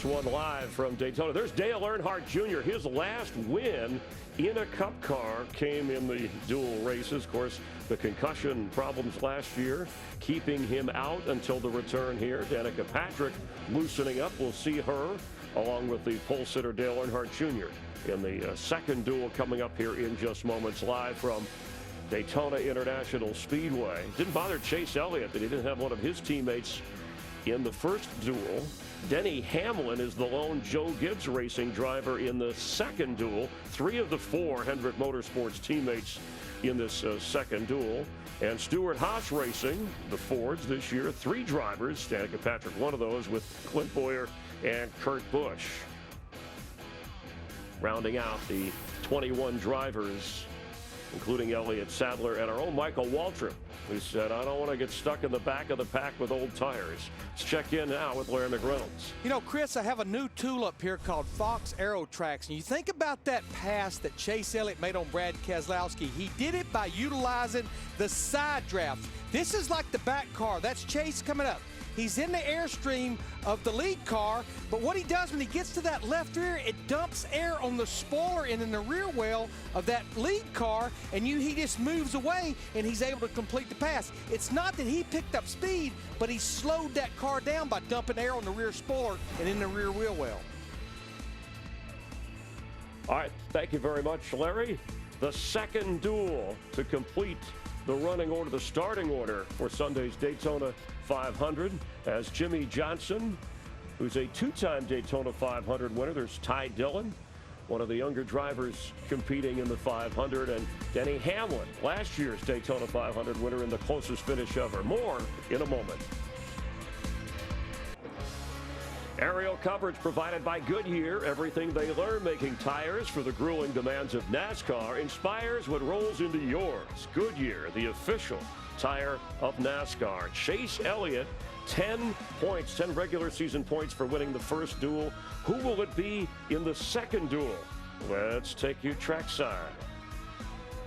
Race 1 live from Daytona. There's Dale Earnhardt Jr. His last win in a Cup car came in the dual races. Of course, the concussion problems last year keeping him out until the return here. Danica Patrick loosening up. We'll see her along with the pole sitter Dale Earnhardt Jr. in the second duel coming up here in just moments, live from Daytona International Speedway. Didn't bother Chase Elliott that he didn't have one of his teammates in the first duel. Denny Hamlin is the lone Joe Gibbs Racing driver in the second duel. 3 of the 4 Hendrick Motorsports teammates in this second duel. And Stewart Haas Racing, the Fords this year, 3 drivers. Danica Patrick, one of those, with Clint Boyer and Kurt Busch. Rounding out the 21 drivers, including Elliott Sadler and our own Michael Waltrip, who said, I don't want to get stuck in the back of the pack with old tires. Let's check in now with Larry McReynolds. You know, Chris, I have a new tool up here called Fox Aero Tracks. And you think about that pass that Chase Elliott made on Brad Keselowski. He did it by utilizing the side draft. This is like the back car. That's Chase coming up. He's in the airstream of the lead car, but what he does when he gets to that left rear, it dumps air on the spoiler and in the rear wheel of that lead car, and he just moves away, and he's able to complete the pass. It's not that he picked up speed, but he slowed that car down by dumping air on the rear spoiler and in the rear wheel well. All right, thank you very much, Larry. The second duel to complete the running order, the starting order for Sunday's Daytona 500, as Jimmy Johnson, who's a 2-time Daytona 500 winner. There's Ty Dillon, one of the younger drivers competing in the 500, and Denny Hamlin, last year's Daytona 500 winner, in the closest finish ever. More in a moment. Aerial coverage provided by Goodyear. Everything they learn making tires for the grueling demands of NASCAR inspires what rolls into yours. Goodyear, the official tire of NASCAR. Chase Elliott, 10 points, 10 regular season points for winning the first duel. Who will it be in the second duel? Let's take you trackside.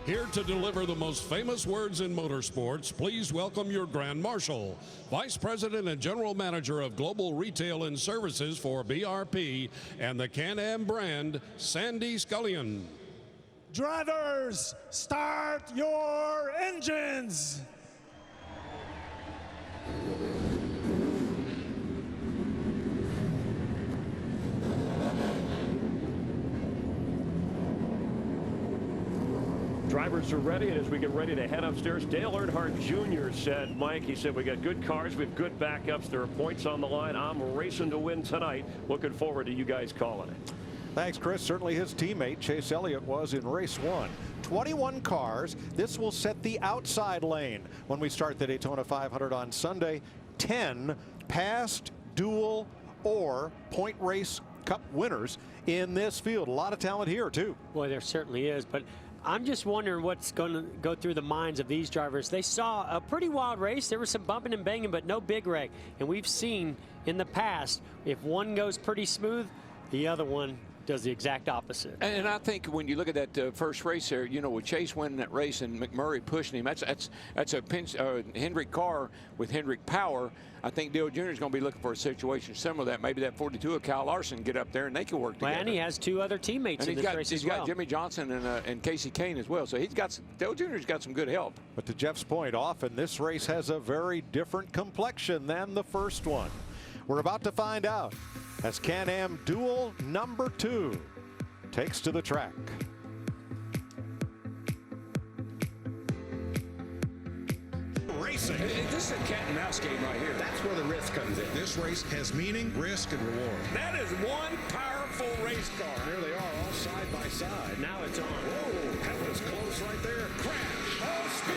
Here to deliver the most famous words in motorsports, please welcome your Grand Marshal, Vice President and General Manager of Global Retail and Services for BRP and the Can-Am brand, Sandy Scullion. Drivers, start your engines! Drivers are ready, and as we get ready to head upstairs, Dale Earnhardt Jr. said, Mike, he said, we got good cars, we have good backups, there are points on the line. I'm racing to win tonight. Looking forward to you guys calling it. Thanks, Chris. Certainly his teammate Chase Elliott was in race 1. 21 cars. This will set the outside lane when we start the Daytona 500 on Sunday. 10 past, dual, or point race cup winners in this field. A lot of talent here, too. Boy, there certainly is, but I'm just wondering what's going to go through the minds of these drivers. They saw a pretty wild race. There was some bumping and banging, but no big wreck. And we've seen in the past, if one goes pretty smooth, the other one does the exact opposite. And I think when you look at that first race there, you know, with Chase winning that race and McMurray pushing him, that's a pinch, Hendrick car with Hendrick power. I think Dale Jr. is going to be looking for a situation similar to that. Maybe that 42 of Kyle Larson get up there and they can work together. And he has 2 other teammates in this race as well. He's got Jimmy Johnson and Casey Kane as well. So he's got Dale Jr.'s got some good help. But to Jeff's point, often this race has a very different complexion than the first one. We're about to find out as Can-Am Duel number 2 takes to the track. Racing. This is a cat and mouse game right here. That's where the risk comes in. This race has meaning, risk, and reward. That is one powerful race car. There they are, all side by side. Now it's on. Whoa, that was close right there. Crash. Oh, spin.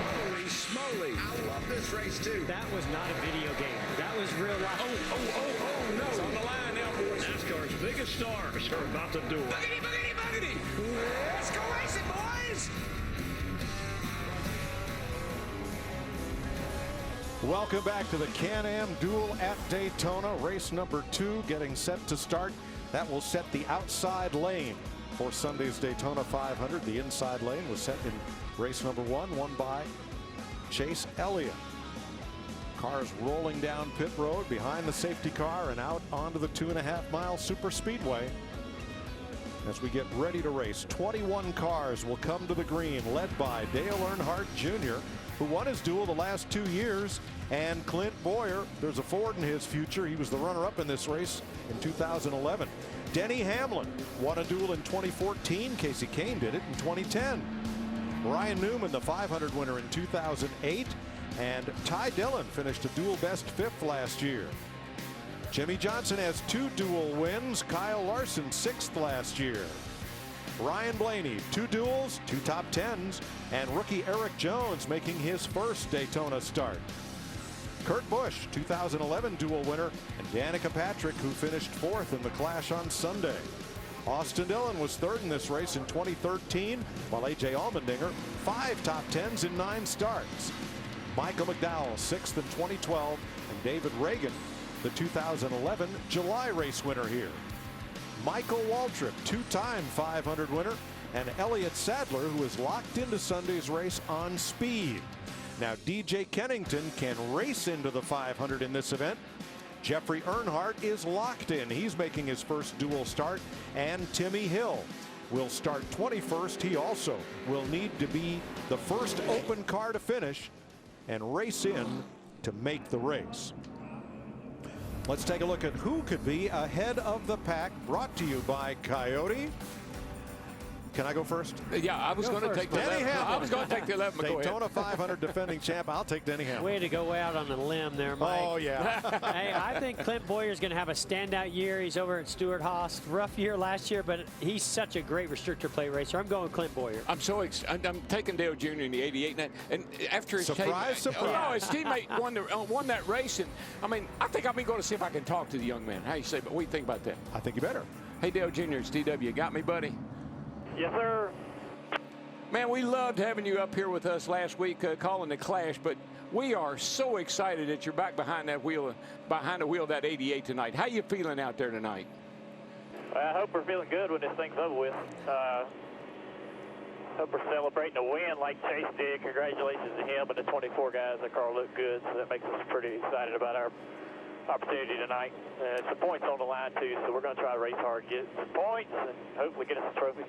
Holy smoly. I love this race, too. That was not a video game. That was real life. Oh, no. It's on the line now, boys. NASCAR's biggest stars are about to duel. Boogity, boogity, boogity. Let's go racing, boys. Welcome back to the Can-Am Duel at Daytona. Race number 2 getting set to start. That will set the outside lane for Sunday's Daytona 500. The inside lane was set in race number 1, won by Chase Elliott. Cars rolling down pit road behind the safety car and out onto the 2.5-mile super speedway. As we get ready to race, 21 cars will come to the green, led by Dale Earnhardt Jr., who won his duel the last 2 years, and Clint Boyer. There's a Ford in his future. He was the runner-up in this race in 2011. Denny Hamlin won a duel in 2014. Casey Kane did it in 2010. Ryan Newman, the 500 winner in 2008. And Ty Dillon finished a duel best 5th last year. Jimmy Johnson has 2 duel wins. Kyle Larson 6th last year. Ryan Blaney 2 duels, 2 top 10s, and rookie Eric Jones making his first Daytona start. Kurt Busch 2011 duel winner, and Danica Patrick, who finished 4th in the Clash on Sunday. Austin Dillon was 3rd in this race in 2013, while AJ Allmendinger 5 top 10s in 9 starts. Michael McDowell 6th in 2012, and David Reagan, the 2011 July race winner here. Michael Waltrip, 2-time 500 winner, and Elliott Sadler, who is locked into Sunday's race on speed. Now DJ Kennington can race into the 500 in this event. Jeffrey Earnhardt is locked in. He's making his first duel start, and Timmy Hill will start 21st. He also will need to be the first open car to finish and race in to make the race. Let's take a look at who could be ahead of the pack, brought to you by Coyote. Can I go first? Yeah, I was going to take the 11. I was going to take the 11. But Daytona 500 defending champ. I'll take Denny Hamlin. Way to go out on a limb there, Mike. Oh, yeah. Hey, I think Clint Boyer's going to have a standout year. He's over at Stewart-Haas. Rough year last year, but he's such a great restrictor plate racer. I'm going Clint Boyer. I'm so excited. I'm taking Dale Jr. in the 88. And after his surprise. Oh, his teammate won that race. And I mean, I think I'm going to see if I can talk to the young man. How you say, but what do you think about that? I think you better. Hey, Dale Jr., it's DW. You got me, buddy? Yes, sir. Man, we loved having you up here with us last week calling the Clash, but we are so excited that you're back behind that wheel, behind the wheel of that 88 tonight. How you feeling out there tonight? I hope we're feeling good when this thing's over with. Hope we're celebrating a win like Chase did. Congratulations to him and the 24 guys. The car looked good, so that makes us pretty excited about our opportunity tonight. Some points on the line, too, so we're going to try to race hard, get some points, and hopefully get us a trophy.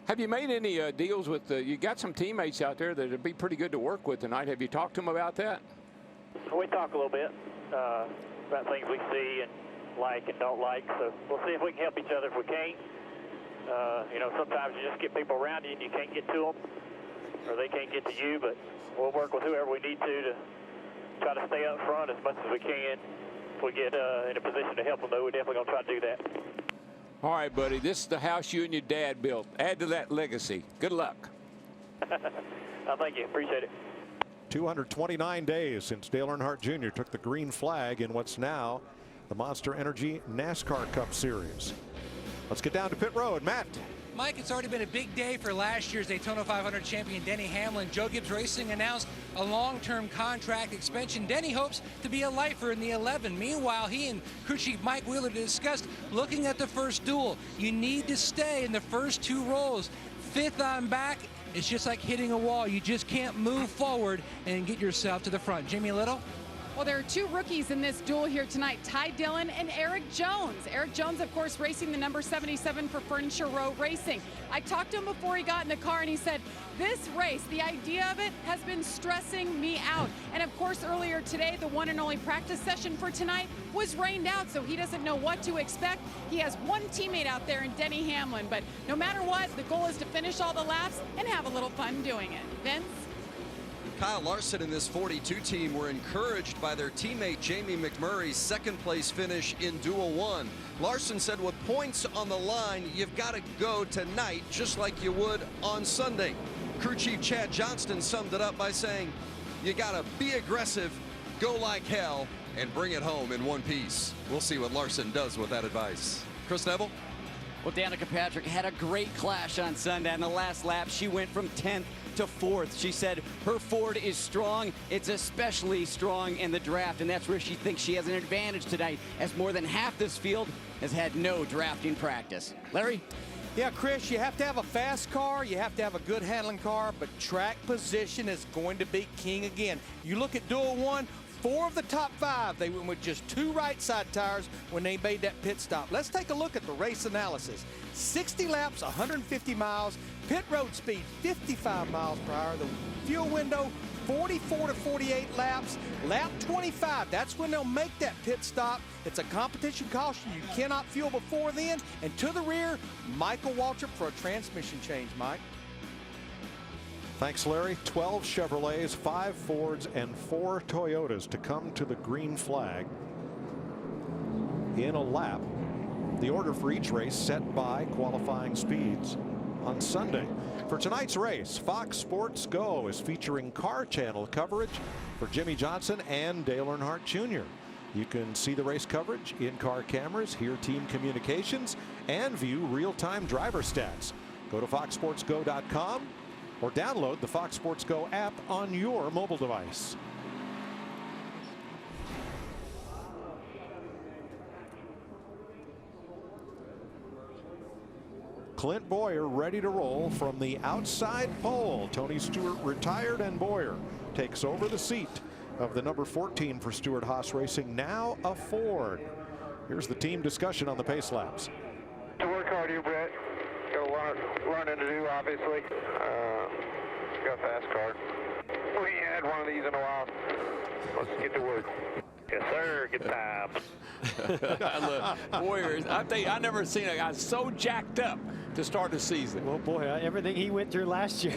Have you made any deals with, you got some teammates out there that would be pretty good to work with tonight. Have you talked to them about that? We talk a little bit about things we see and like and don't like, so we'll see if we can help each other if we can't. You know, sometimes you just get people around you and you can't get to them, or they can't get to you, but we'll work with whoever we need to try to stay up front as much as we can. If we get in a position to help them, though, we're definitely going to try to do that. All right, buddy, this is the house you and your dad built. Add to that legacy. Good luck. Thank you. Appreciate it. 229 days since Dale Earnhardt Jr. took the green flag in what's now the Monster Energy NASCAR Cup Series. Let's get down to pit road. Matt. Mike, it's already been a big day for last year's Daytona 500 champion Denny Hamlin. Joe Gibbs Racing announced a long-term contract extension. Denny hopes to be a lifer in the 11. Meanwhile, he and crew chief Mike Wheeler discussed looking at the first duel. You need to stay in the first 2 rows. 5th on back, it's just like hitting a wall. You just can't move forward and get yourself to the front. Jimmy Little? Well, there are 2 rookies in this duel here tonight, Ty Dillon and Eric Jones. Eric Jones, of course, racing the number 77 for Furniture Row Racing. I talked to him before he got in the car, and he said, this race, the idea of it has been stressing me out. And of course, earlier today, the one and only practice session for tonight was rained out, so he doesn't know what to expect. He has one teammate out there in Denny Hamlin, but no matter what, the goal is to finish all the laps and have a little fun doing it. Vince? Kyle Larson and this 42 team were encouraged by their teammate Jamie McMurray's 2nd place finish in Duel 1. Larson said with points on the line, you've got to go tonight just like you would on Sunday. Crew chief Chad Johnston summed it up by saying, you got to be aggressive, go like hell, and bring it home in one piece. We'll see what Larson does with that advice. Chris Neville? Well, Danica Patrick had a great clash on Sunday. In the last lap, she went from 10th to 4th. She said her Ford is strong. It's especially strong in the draft, and that's where she thinks she has an advantage tonight, as more than half this field has had no drafting practice. Larry? Yeah, Chris, you have to have a fast car, you have to have a good handling car, but track position is going to be king again. You look at Duel 1, 4 of the top 5, they went with just 2 right side tires when they made that pit stop. Let's take a look at the race analysis. 60 laps, 150 miles, pit road speed 55 miles per hour, the fuel window 44 to 48 laps. Lap 25, that's when they'll make that pit stop. It's a competition caution. You cannot fuel before then. And to the rear, Michael Waltrip for a transmission change, Mike. Thanks, Larry. 12 Chevrolets, 5 Fords, and 4 Toyotas to come to the green flag in a lap. The order for each race set by qualifying speeds on Sunday. For tonight's race, Fox Sports Go is featuring Car Channel coverage for Jimmy Johnson and Dale Earnhardt Jr. You can see the race coverage, in-car cameras, hear team communications, and view real-time driver stats. Go to foxsportsgo.com or download the Fox Sports Go app on your mobile device. Clint Bowyer ready to roll from the outside pole. Tony Stewart retired, and Bowyer takes over the seat of the number 14 for Stewart-Haas Racing, now a Ford. Here's the team discussion on the pace laps. To work hard here, Brett. Got learning to do, obviously. Got a fast car. We ain't had one of these in a while. Let's get to work. Yes, sir. Good times. I love Bowyer. I think I never seen a guy so jacked up to start the season. Well, boy, everything he went through last year,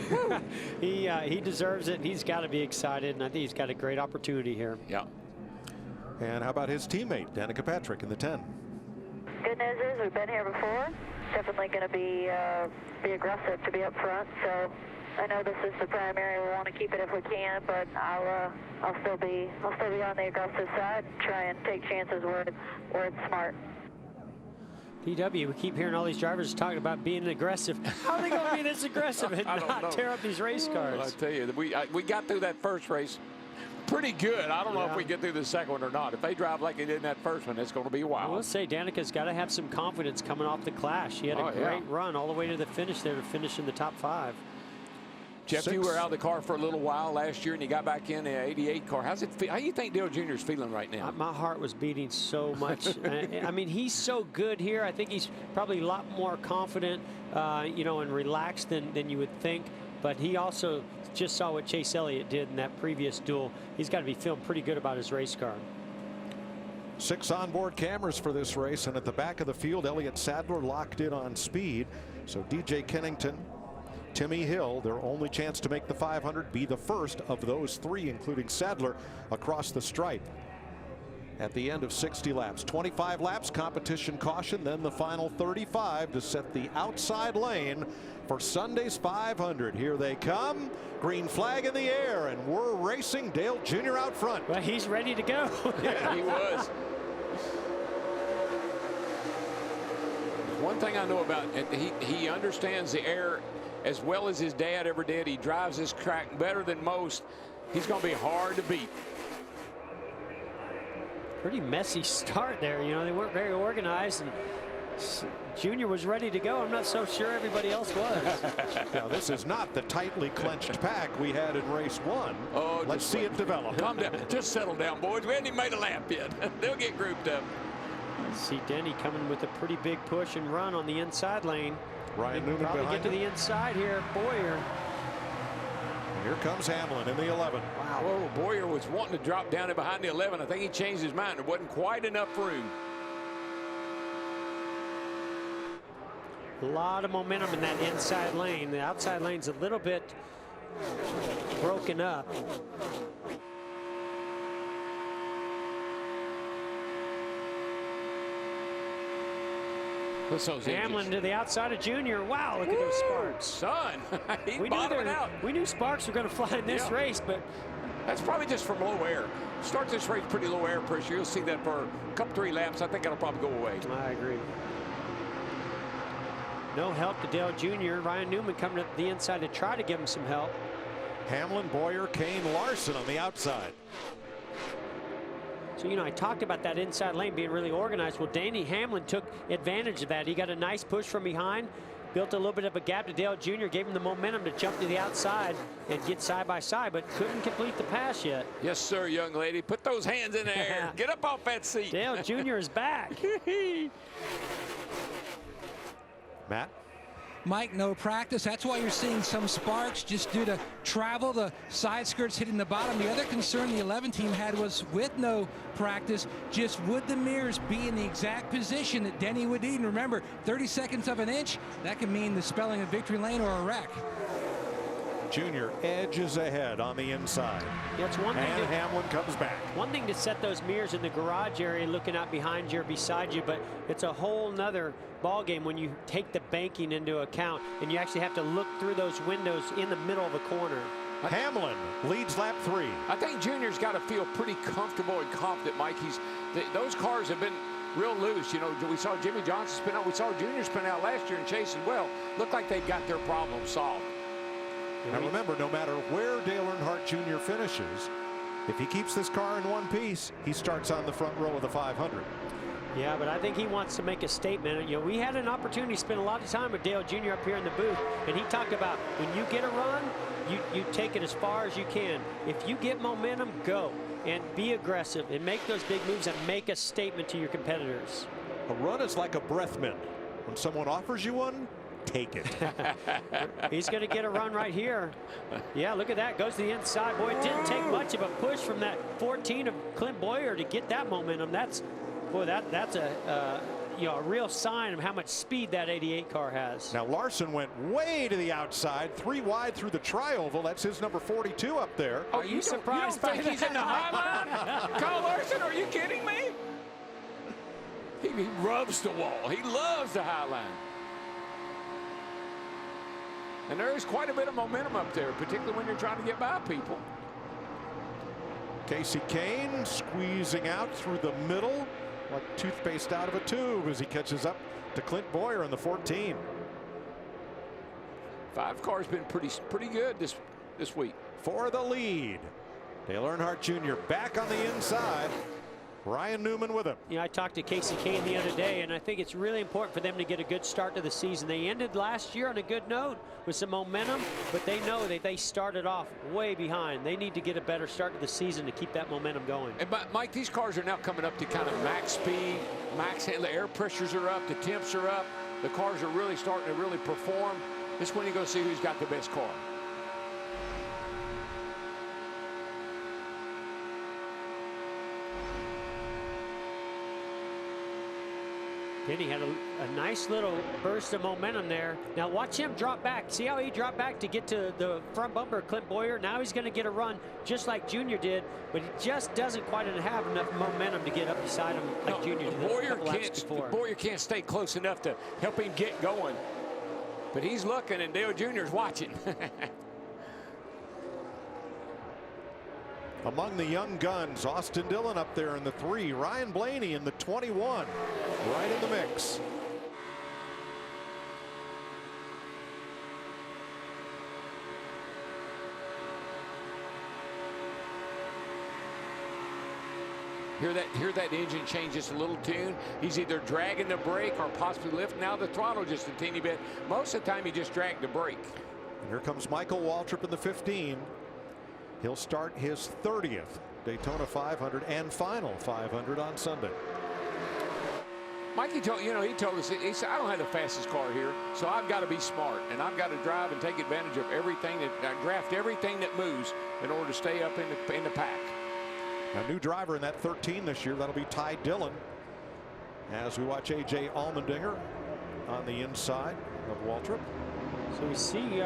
he deserves it, and he's got to be excited, and I think he's got a great opportunity here. Yeah. And how about his teammate, Danica Patrick, in the 10? Good news is we've been here before. Definitely going to be aggressive to be up front. So I know this is the primary. We want to keep it if we can, but I'll still be on the aggressive side and try and take chances where it's smart. DW, we keep hearing all these drivers talking about being aggressive. How are they going to be this aggressive and not tear up these race cars? I tell you, we got through that first race pretty good. I don't know if we get through the second one or not. If they drive like they did in that first one, it's going to be wild. I will say Danica's got to have some confidence coming off the Clash. He had a great run all the way to the finish there to finish in the top 5. Jeff, you were out of the car for a little while last year, and you got back in the 88 car. How do you think Dale Jr. is feeling right now? My heart was beating so much. I mean, he's so good here. I think he's probably a lot more confident, you know, and relaxed than you would think. But he also just saw what Chase Elliott did in that previous duel. He's got to be feeling pretty good about his race car. 6 onboard cameras for this race, and at the back of the field, Elliott Sadler locked in on speed. So DJ Kennington, Timmy Hill, their only chance to make the 500, be the first of those 3, including Sadler, across the stripe. At the end of 60 laps, 25 laps, competition caution, then the final 35 to set the outside lane for Sunday's 500. Here they come, green flag in the air, and we're racing. Dale Jr. out front. Well, he's ready to go. Yeah, he was. One thing I know about it, he understands the air as well as his dad ever did. He drives this track better than most. He's going to be hard to beat. Pretty messy start there. You know, they weren't very organized, and Junior was ready to go. I'm not so sure everybody else was. Now, this is not the tightly clenched pack we had in race 1. Oh, let's see it develop. Calm down. Just settle down, boys. We haven't even made a lap yet. They'll get grouped up. See Denny coming with a pretty big push and run on the inside lane. Ryan Newman probably behind get to him. the inside here. Bowyer. Here comes Hamlin in the 11. Wow. Whoa, Bowyer was wanting to drop down in behind the 11. I think he changed his mind. There wasn't quite enough room. A lot of momentum in that inside lane. The outside lane's a little bit broken up. Hamlin to the outside of Junior. Wow, look at those sparks. Son, he's we bottoming knew out. We knew sparks were going to fly in this race, but that's probably just from low air. Start this race pretty low air pressure. You'll see that for a couple, 3 laps. I think it'll probably go away. I agree. No help to Dale Jr. Ryan Newman coming up the inside to try to give him some help. Hamlin, Bowyer, Kane, Larson on the outside. So, you know, I talked about that inside lane being really organized. Well, Danny Hamlin took advantage of that. He got a nice push from behind, built a little bit of a gap to Dale Jr., gave him the momentum to jump to the outside and get side by side, but couldn't complete the pass yet. Yes, sir, young lady. Put those hands in the air. Get up off that seat. Dale Jr. is back. Matt? Mike, no practice. That's why you're seeing some sparks just due to travel, the side skirts hitting the bottom. The other concern the 11 team had was with no practice, just would the mirrors be in the exact position that Denny would need? And remember, 30 seconds of an inch, that can mean the spelling of victory lane or a wreck. Junior edges ahead on the inside. Yeah, it's one thing and Hamlin comes back. One thing to set those mirrors in the garage area looking out behind you or beside you, but it's a whole nother ball game when you take the banking into account and you actually have to look through those windows in the middle of a corner. Hamlin leads lap 3. I think Junior's got to feel pretty comfortable and confident, Mike. Those cars have been real loose. You know, we saw Jimmy Johnson spin out. We saw Junior spin out last year and Chase as well. Looked like they got their problem solved. Now remember, no matter where Dale Earnhardt Jr. finishes, if he keeps this car in one piece, he starts on the front row of the 500. Yeah, but I think he wants to make a statement. You know, we had an opportunity to spend a lot of time with Dale Jr. up here in the booth, and he talked about when you get a run, you take it as far as you can. If you get momentum, go and be aggressive and make those big moves and make a statement to your competitors. A run is like a breath mint. When someone offers you one, take it. He's going to get a run right here. Yeah, look at that. Goes to the inside. Boy, it didn't take much of a push from that 14 of Clint Boyer to get that momentum. That's a a real sign of how much speed that 88 car has. Now Larson went way to the outside, 3 wide through the tri-oval. That's his number 42 up there. Are you surprised? You don't think he's in the high line? Kyle Larson, are you kidding me? He rubs the wall. He loves the high line. And there is quite a bit of momentum up there, particularly when you're trying to get by people. Casey Kane squeezing out through the middle like toothpaste out of a tube as he catches up to Clint Boyer in the 14. 5 cars been pretty good this week. For the lead, Dale Earnhardt Jr. back on the inside. Ryan Newman with him. I talked to Casey Kane the other day, and I think it's really important for them to get a good start to the season. They ended last year on a good note with some momentum, but they know that they started off way behind. They need to get a better start to the season to keep that momentum going. And Mike, these cars are now coming up to kind of max speed, the air pressures are up, the temps are up. The cars are really starting to really perform. This is when you're going to see who's got the best car. Denny had a nice little burst of momentum there. Now watch him drop back. See how he dropped back to get to the front bumper of Clint Boyer? Now he's going to get a run just like Junior did, but he just doesn't quite have enough momentum to get up beside him like Junior did. Boyer can't stay close enough to help him get going. But he's looking, and Dale Jr.'s watching. Among the young guns, Austin Dillon up there in the 3, Ryan Blaney in the 21, right in the mix. Hear that engine change just a little tune. He's either dragging the brake or possibly lifting out the throttle just a teeny bit. Most of the time, he just dragged the brake. And here comes Michael Waltrip in the 15. He'll start his 30th Daytona 500 and final 500 on Sunday. Mikey told us, he said, I don't have the fastest car here, so I've got to be smart, and I've got to drive and take advantage of everything, draft everything that moves in order to stay up in the pack. A new driver in that 13 this year, that'll be Ty Dillon, as we watch A.J. Allmendinger on the inside of Waltrip. So we see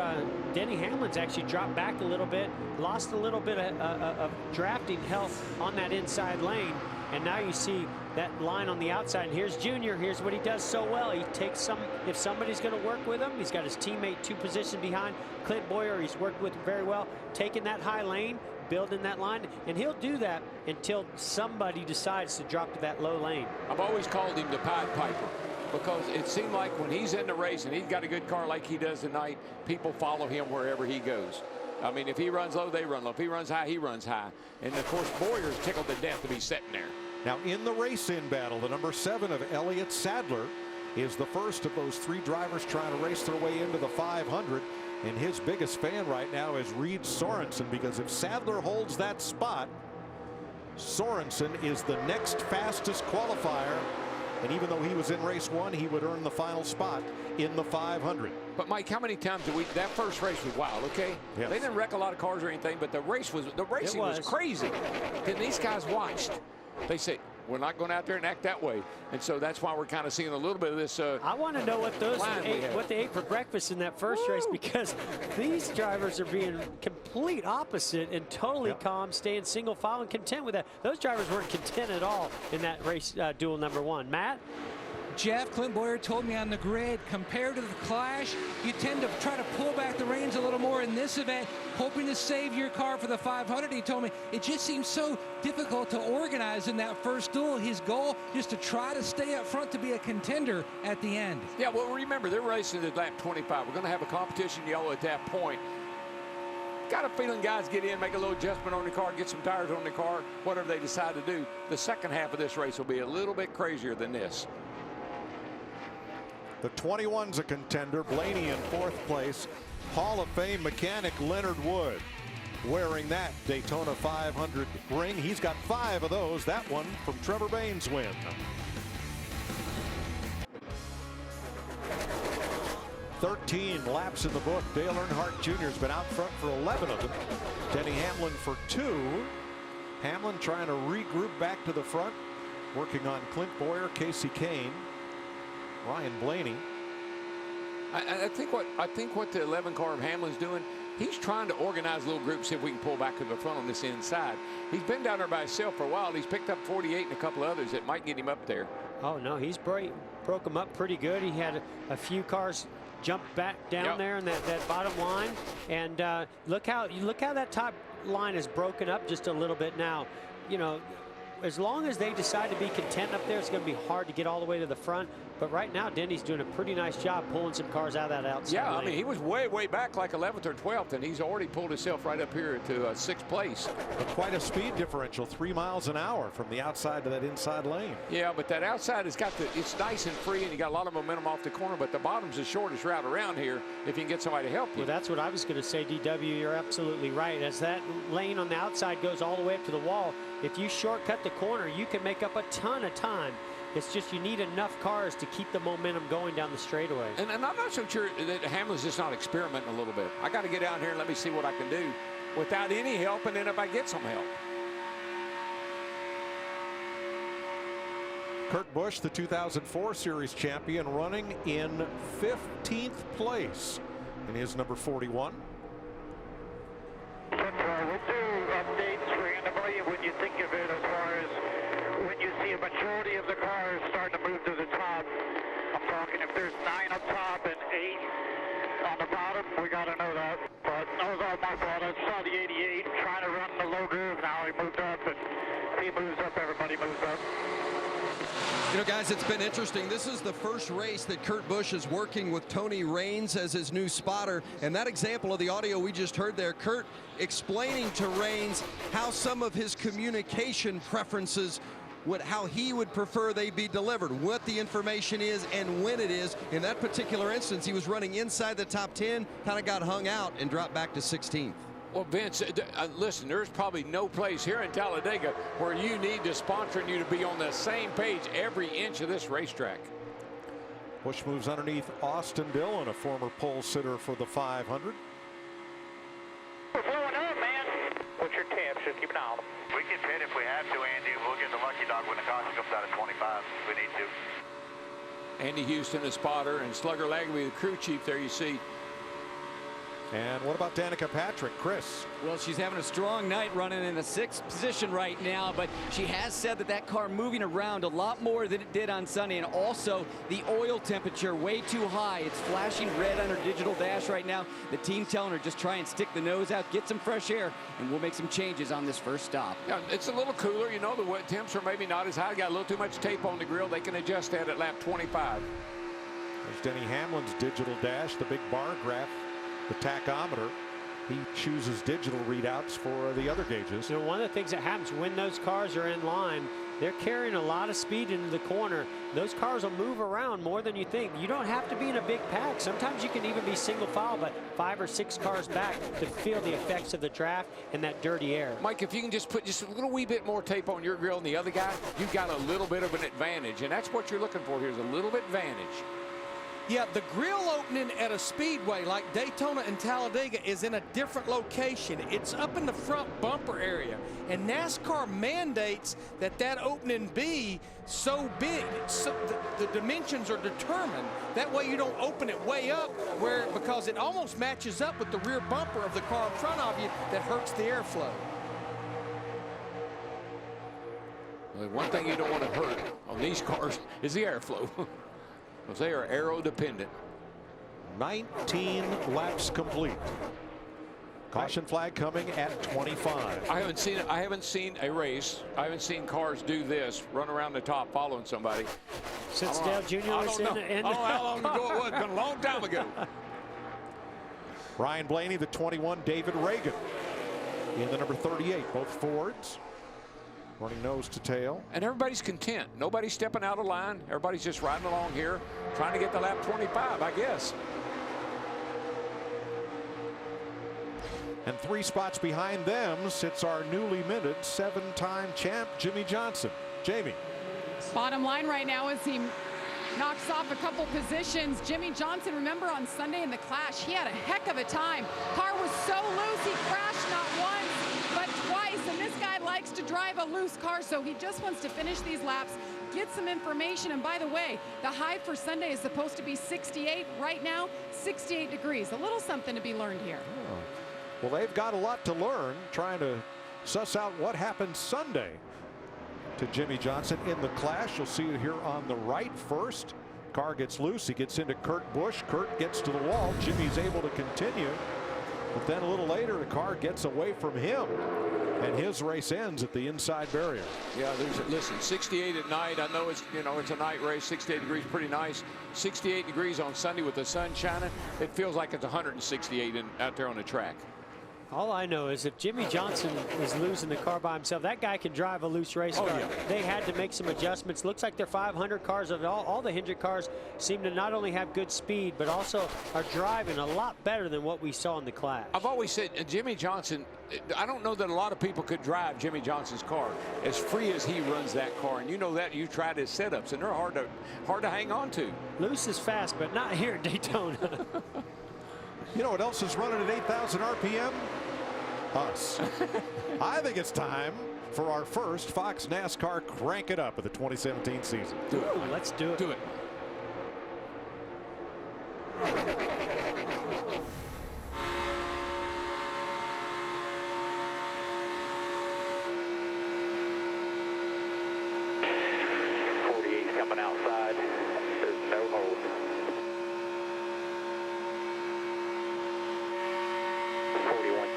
Denny Hamlin's actually dropped back a little bit, lost a little bit of drafting health on that inside lane. And now you see that line on the outside. And here's Junior. Here's what he does so well. He takes some, if somebody's going to work with him, he's got his teammate 2 positions behind Clint Boyer. He's worked with very well, taking that high lane, building that line. And he'll do that until somebody decides to drop to that low lane. I've always called him the Pied Piper, because it seemed like when he's in the race and he's got a good car like he does tonight, people follow him wherever he goes. I mean, if he runs low, they run low. If he runs high, he runs high. And, of course, Boyer's tickled to death to be sitting there. Now, in the race-in battle, the number 7 of Elliott Sadler is the first of those 3 drivers trying to race their way into the 500. And his biggest fan right now is Reed Sorensen, because if Sadler holds that spot, Sorensen is the next fastest qualifier. And even though he was in race 1, he would earn the final spot in the 500. But Mike, how many times did that first race was wild, okay? Yes. They didn't wreck a lot of cars or anything, but the racing was crazy. Then these guys watched. They say, we're not going out there and act that way. And so that's why we're kind of seeing a little bit of this. I want to know what they ate for breakfast in that first race, because these drivers are being complete opposite and totally calm, staying single file and content with that. Those drivers weren't content at all in that race duel number 1. Matt? Jeff, Clint Boyer told me on the grid, compared to the Clash, you tend to try to pull back the reins a little more in this event, hoping to save your car for the 500. He told me it just seems so difficult to organize in that first duel. His goal just to try to stay up front to be a contender at the end. Yeah, well, remember, they're racing at lap 25. We're going to have a competition yellow at that point. Got a feeling guys get in, make a little adjustment on the car, get some tires on the car, whatever they decide to do. The second half of this race will be a little bit crazier than this. The 21's a contender. Blaney in 4th place. Hall of Fame mechanic Leonard Wood wearing that Daytona 500 ring. He's got 5 of those. That one from Trevor Bayne's win. "13 laps in the book." Dale Earnhardt Jr. has been out front for 11 of them. Denny Hamlin for 2. Hamlin trying to regroup back to the front, working on Clint Boyer, Casey Kane, Ryan Blaney. I think what the 11 car of Hamlin's doing, he's trying to organize a little group, see if we can pull back to the front on this inside. He's been down there by himself for a while. He's picked up 48 and a couple others that might get him up there. Oh no, he's broke him up pretty good. He had a few cars jump back down there in that bottom line, and look how that top line is broken up just a little bit now. You know, as long as they decide to be content up there, it's going to be hard to get all the way to the front. But right now, Denny's doing a pretty nice job pulling some cars out of that outside lane. I mean, he was way back like 11th or 12th, and he's already pulled himself right up here to 6th place. But quite a speed differential, 3 miles an hour from the outside to that inside lane. Yeah, but that outside has got it's nice and free, and you got a lot of momentum off the corner, but the bottom's the shortest route around here if you can get somebody to help you. Well, that's what I was going to say, DW. You're absolutely right. As that lane on the outside goes all the way up to the wall, if you shortcut the corner, you can make up a ton of time. It's just you need enough cars to keep the momentum going down the straightaway. And I'm not so sure that Hamlin's just not experimenting a little bit. I got to get out here and let me see what I can do without any help, and then if I get some help. Kurt Busch, the 2004 Series champion, running in 15th place in his number 41. We'll do updates randomly when you think of it, as far as when you see a majority of the cars starting to move to the top. I'm talking if there's 9 up top and 8 on the bottom, we got to know that. But that was all my fault. I saw the 88 trying to run the low groove. Now he moved up, and he moves up, everybody moves up. You know, guys, it's been interesting. This is the first race that Kurt Busch is working with Tony Raines as his new spotter. And that example of the audio we just heard there, Kurt explaining to Raines how some of his communication preferences, how he would prefer they be delivered, what the information is and when it is. In that particular instance, he was running inside the top 10, kind of got hung out and dropped back to 16th. Well, Vince, listen, there's probably no place here in Talladega where you need the sponsor and you to be on the same page every inch of this racetrack. Busch moves underneath Austin Dillon, a former pole sitter for the 500. We're blowing up, man. What's your tab? Should keep an eye on them. We can pit if we have to, Andy. We'll get the lucky dog when the caution comes out at 25 if we need to. Andy Houston, the spotter, and Slugger Lagby, the crew chief there you see. And what about Danica Patrick, Chris? Well, she's having a strong night running in the 6th position right now, but she has said that car moving around a lot more than it did on Sunday, and also the oil temperature way too high. It's flashing red on her digital dash right now. The team telling her just try and stick the nose out, get some fresh air, and we'll make some changes on this first stop. Yeah, it's a little cooler. You know, the wet temps are maybe not as high. Got a little too much tape on the grill. They can adjust that at lap 25. There's Denny Hamlin's digital dash, the big bar graph. The tachometer. He chooses digital readouts for the other gauges. You know, one of the things that happens when those cars are in line, they're carrying a lot of speed into the corner. Those cars will move around more than you think. You don't have to be in a big pack. Sometimes you can even be single file, but 5 or 6 cars back to feel the effects of the draft and that dirty air. Mike, if you can just put just a little wee bit more tape on your grill than the other guy, you've got a little bit of an advantage, and that's what you're looking for here is a little bit advantage. Yeah, the grill opening at a speedway like Daytona and Talladega is in a different location. It's up in the front bumper area, and NASCAR mandates that that opening be so big, so the dimensions are determined. That way you don't open it way up because it almost matches up with the rear bumper of the car in front of you that hurts the airflow. Well, one thing you don't want to hurt on these cars is the airflow. Because they are aero dependent. 19 laps complete. Caution flag coming at 25. I haven't seen a race. I haven't seen cars do this, run around the top following somebody. Since Dale Jr. was in. I don't know how long ago it was. It's been a long time ago. Ryan Blaney, the 21, David Reagan in the number 38, both Fords. Running nose to tail. And everybody's content. Nobody's stepping out of line. Everybody's just riding along here, trying to get the lap 25, I guess. And 3 spots behind them sits our newly minted 7-time champ, Jimmy Johnson. Jamie. Bottom line right now is he knocks off a couple positions. Jimmy Johnson, remember on Sunday in the Clash, he had a heck of a time. Car was so loose, he crashed not once, but twice. And this guy likes to drive a loose car, so he just wants to finish these laps, get some information. And by the way, the high for Sunday is supposed to be 68. Right now, 68 degrees. A little something to be learned here. Oh. Well, they've got a lot to learn trying to suss out what happened Sunday to Jimmy Johnson in the Clash. You'll see it here on the right first. Car gets loose. He gets into Kurt Busch. Kurt gets to the wall. Jimmy's able to continue. But then a little later, the car gets away from him, and his race ends at the inside barrier. Yeah, listen, 68 at night. I know it's a night race. 68 degrees, pretty nice. 68 degrees on Sunday with the sun shining. It feels like it's 168 out there on the track. All I know is if Jimmy Johnson is losing the car by himself, that guy can drive a loose race car. Yeah. They had to make some adjustments. Looks like their 500 cars, all the Hendrick cars seem to not only have good speed, but also are driving a lot better than what we saw in the Clash. I've always said Jimmy Johnson, I don't know that a lot of people could drive Jimmy Johnson's car as free as he runs that car. And you know that. You tried his setups, and they're hard to hang on to. Loose is fast, but not here at Daytona. You know what else is running at 8,000 RPM? Us. I think it's time for our first Fox NASCAR Crank It Up of the 2017 season. Ooh, let's do it. Do it. Coming outside. There's no hold. 41.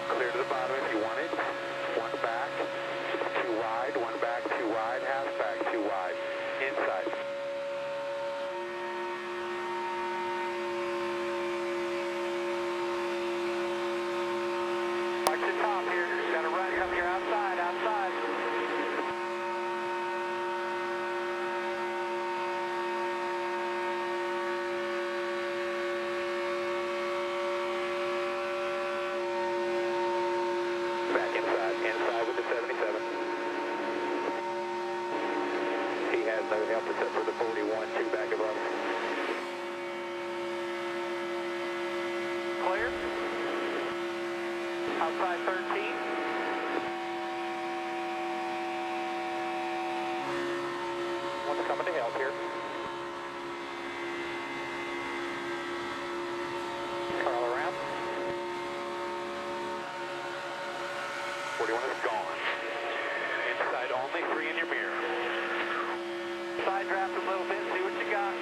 Clear to the bottom if you want it. One back, too wide, one back, too wide, half back, too wide. Inside. Watch the top here. Got a run coming here outside, outside. Back inside with the 77. He has no help except for the 41, 2 back of us. Clear. Outside 13. One's coming to help here. Curl around. 41 is gone. Inside only, 3 in your mirror. Side draft a little bit, see what you got.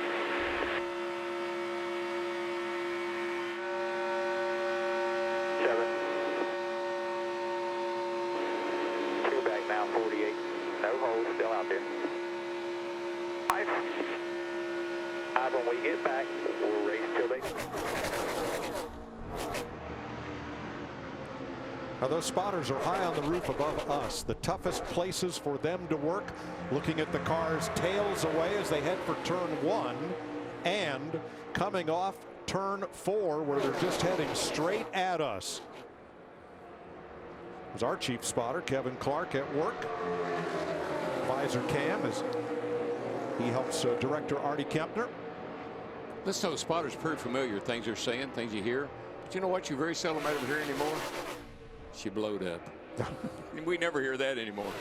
No hold, still out there. 5. When we get back, we'll race till they... Now those spotters are high on the roof above us, the toughest places for them to work, looking at the cars tails away as they head for turn 1 and coming off turn 4 where they're just heading straight at us. There's our chief spotter, Kevin Clark, at work. Visor cam as he helps director Artie Kempner. Listen to those spotters, pretty familiar things they're saying, things you hear. But you know what you very seldom ever hear anymore? She blowed up. We never hear that anymore.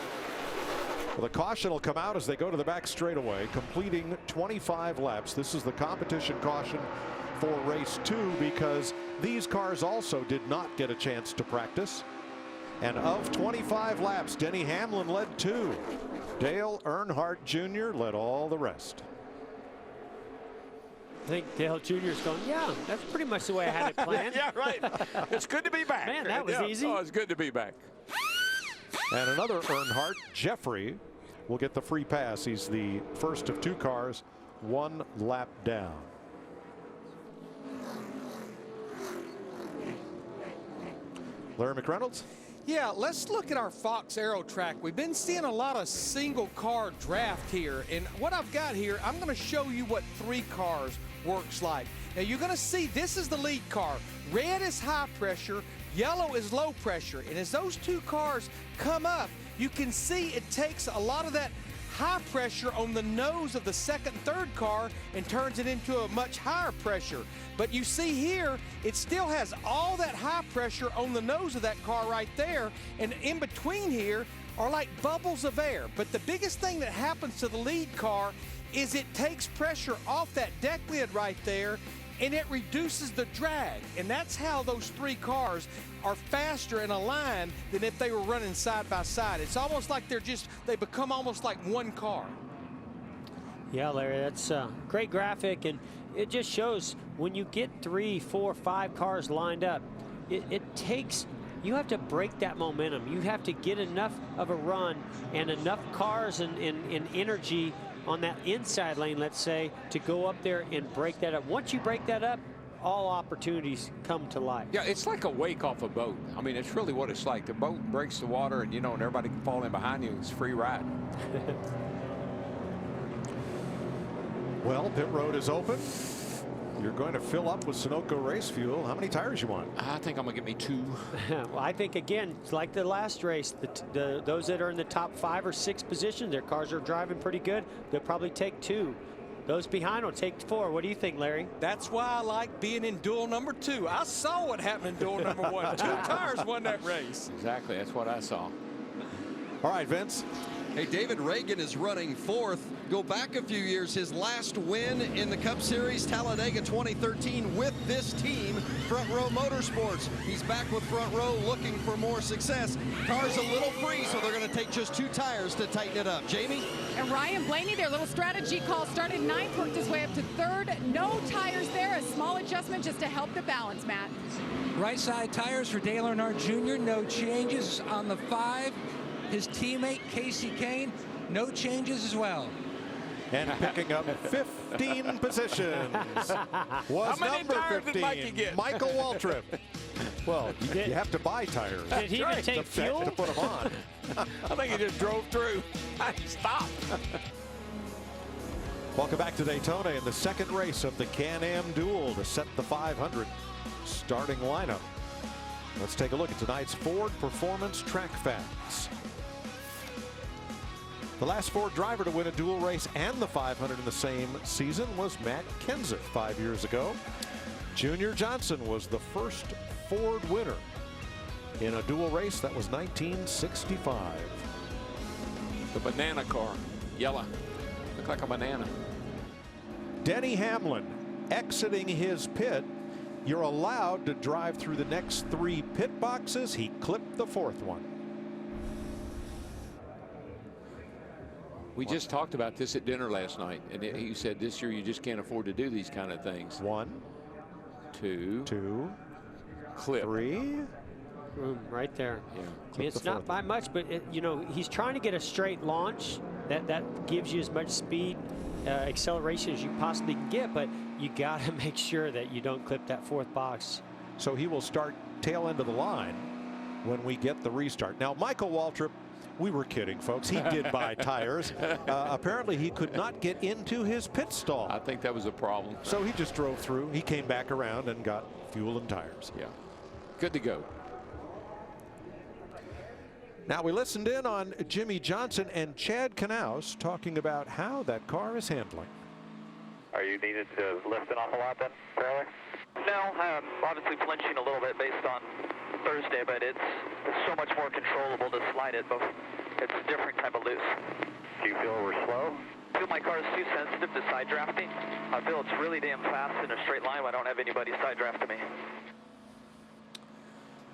Well, the caution will come out as they go to the back straightaway, completing 25 laps. This is the competition caution for race 2 because these cars also did not get a chance to practice. And of 25 laps, Denny Hamlin led 2. Dale Earnhardt Jr. led all the rest. I think Dale Jr. is going, yeah, that's pretty much the way I had it planned. Yeah, right. It's good to be back. Man, that was easy. Oh, it's good to be back. And another Earnhardt, Jeffrey, will get the free pass. He's the first of 2 cars, 1 lap down. Larry McReynolds. Yeah, let's look at our Fox Aero track. We've been seeing a lot of single car draft here. And what I've got here, I'm going to show you what 3 cars works like. Now you're going to see this is the lead car. Red is high pressure, yellow is low pressure. And as those 2 cars come up, you can see it takes a lot of that high pressure on the nose of the second and third car and turns it into a much higher pressure. But you see here, it still has all that high pressure on the nose of that car right there. And in between here are like bubbles of air. But the biggest thing that happens to the lead car is it takes pressure off that deck lid right there and it reduces the drag. And that's how those 3 cars are faster in a line than if they were running side by side. It's almost like they become almost like one car. Yeah, Larry, that's a great graphic, and it just shows when you get 3, 4, 5 cars lined up, it takes, you have to break that momentum. You have to get enough of a run and enough cars and energy on that inside lane, let's say, to go up there and break that up. Once you break that up, all opportunities come to life. Yeah, it's like a wake off a boat. I mean, it's really what it's like. The boat breaks the water, and, you know, and everybody can fall in behind you. It's free ride. Well, pit road is open. You're going to fill up with Sunoco race fuel. How many tires you want? I think I'm going to get me 2. Well, I think, again, it's like the last race, those that are in the top 5 or 6 positions, their cars are driving pretty good. They'll probably take 2. Those behind will take 4. What do you think, Larry? That's why I like being in duel number 2. I saw what happened in duel number 1. 2 tires won that race. Exactly. That's what I saw. All right, Vince. Hey, David Reagan is running 4th. Go back a few years, his last win in the Cup Series, Talladega 2013, with this team, Front Row Motorsports. He's back with Front Row looking for more success. Car's a little free, so they're going to take just 2 tires to tighten it up. Jamie? And Ryan Blaney, their little strategy call, started 9th, worked his way up to 3rd. No tires there, a small adjustment just to help the balance, Matt. Right side tires for Dale Earnhardt Jr. No changes on the 5. His teammate, Casey Kane, no changes as well. And picking up 15 positions was number 15, Michael Waltrip. Well, you have to buy tires. Did he even take fuel? To put them on. I think he just drove through. Stop. Welcome back to Daytona in the second race of the Can-Am Duel to set the 500 starting lineup. Let's take a look at tonight's Ford Performance Track Facts. The last Ford driver to win a dual race and the 500 in the same season was Matt Kenseth 5 years ago. Junior Johnson was the first Ford winner in a dual race. That was 1965. The banana car, yellow, look like a banana. Denny Hamlin exiting his pit. You're allowed to drive through the next 3 pit boxes. He clipped the 4th one. We just talked about this at dinner last night, and he said this year you just can't afford to do these kind of things. 1, 2, clip. 3. room right there. Yeah. I mean, it's not by much, but you know, he's trying to get a straight launch. That gives you as much speed, acceleration as you possibly can get, but you got to make sure that you don't clip that fourth box. So he will start tail end of the line when we get the restart. Now, Michael Waltrip, we were kidding, folks. He did buy tires. Apparently, he could not get into his pit stall. I think that was a problem. So he just drove through. He came back around and got fuel and tires. Yeah. Good to go. Now, we listened in on Jimmy Johnson and Chad Knaus talking about how that car is handling. Are you needed to lift an awful lot then, Tyler? No, I'm obviously flinching a little bit based on Thursday, but it's so much more controllable to slide it, but it's a different type of loose. Do you feel we're slow? I feel my car is too sensitive to side drafting. I feel it's really damn fast in a straight line when I don't have anybody side drafting me.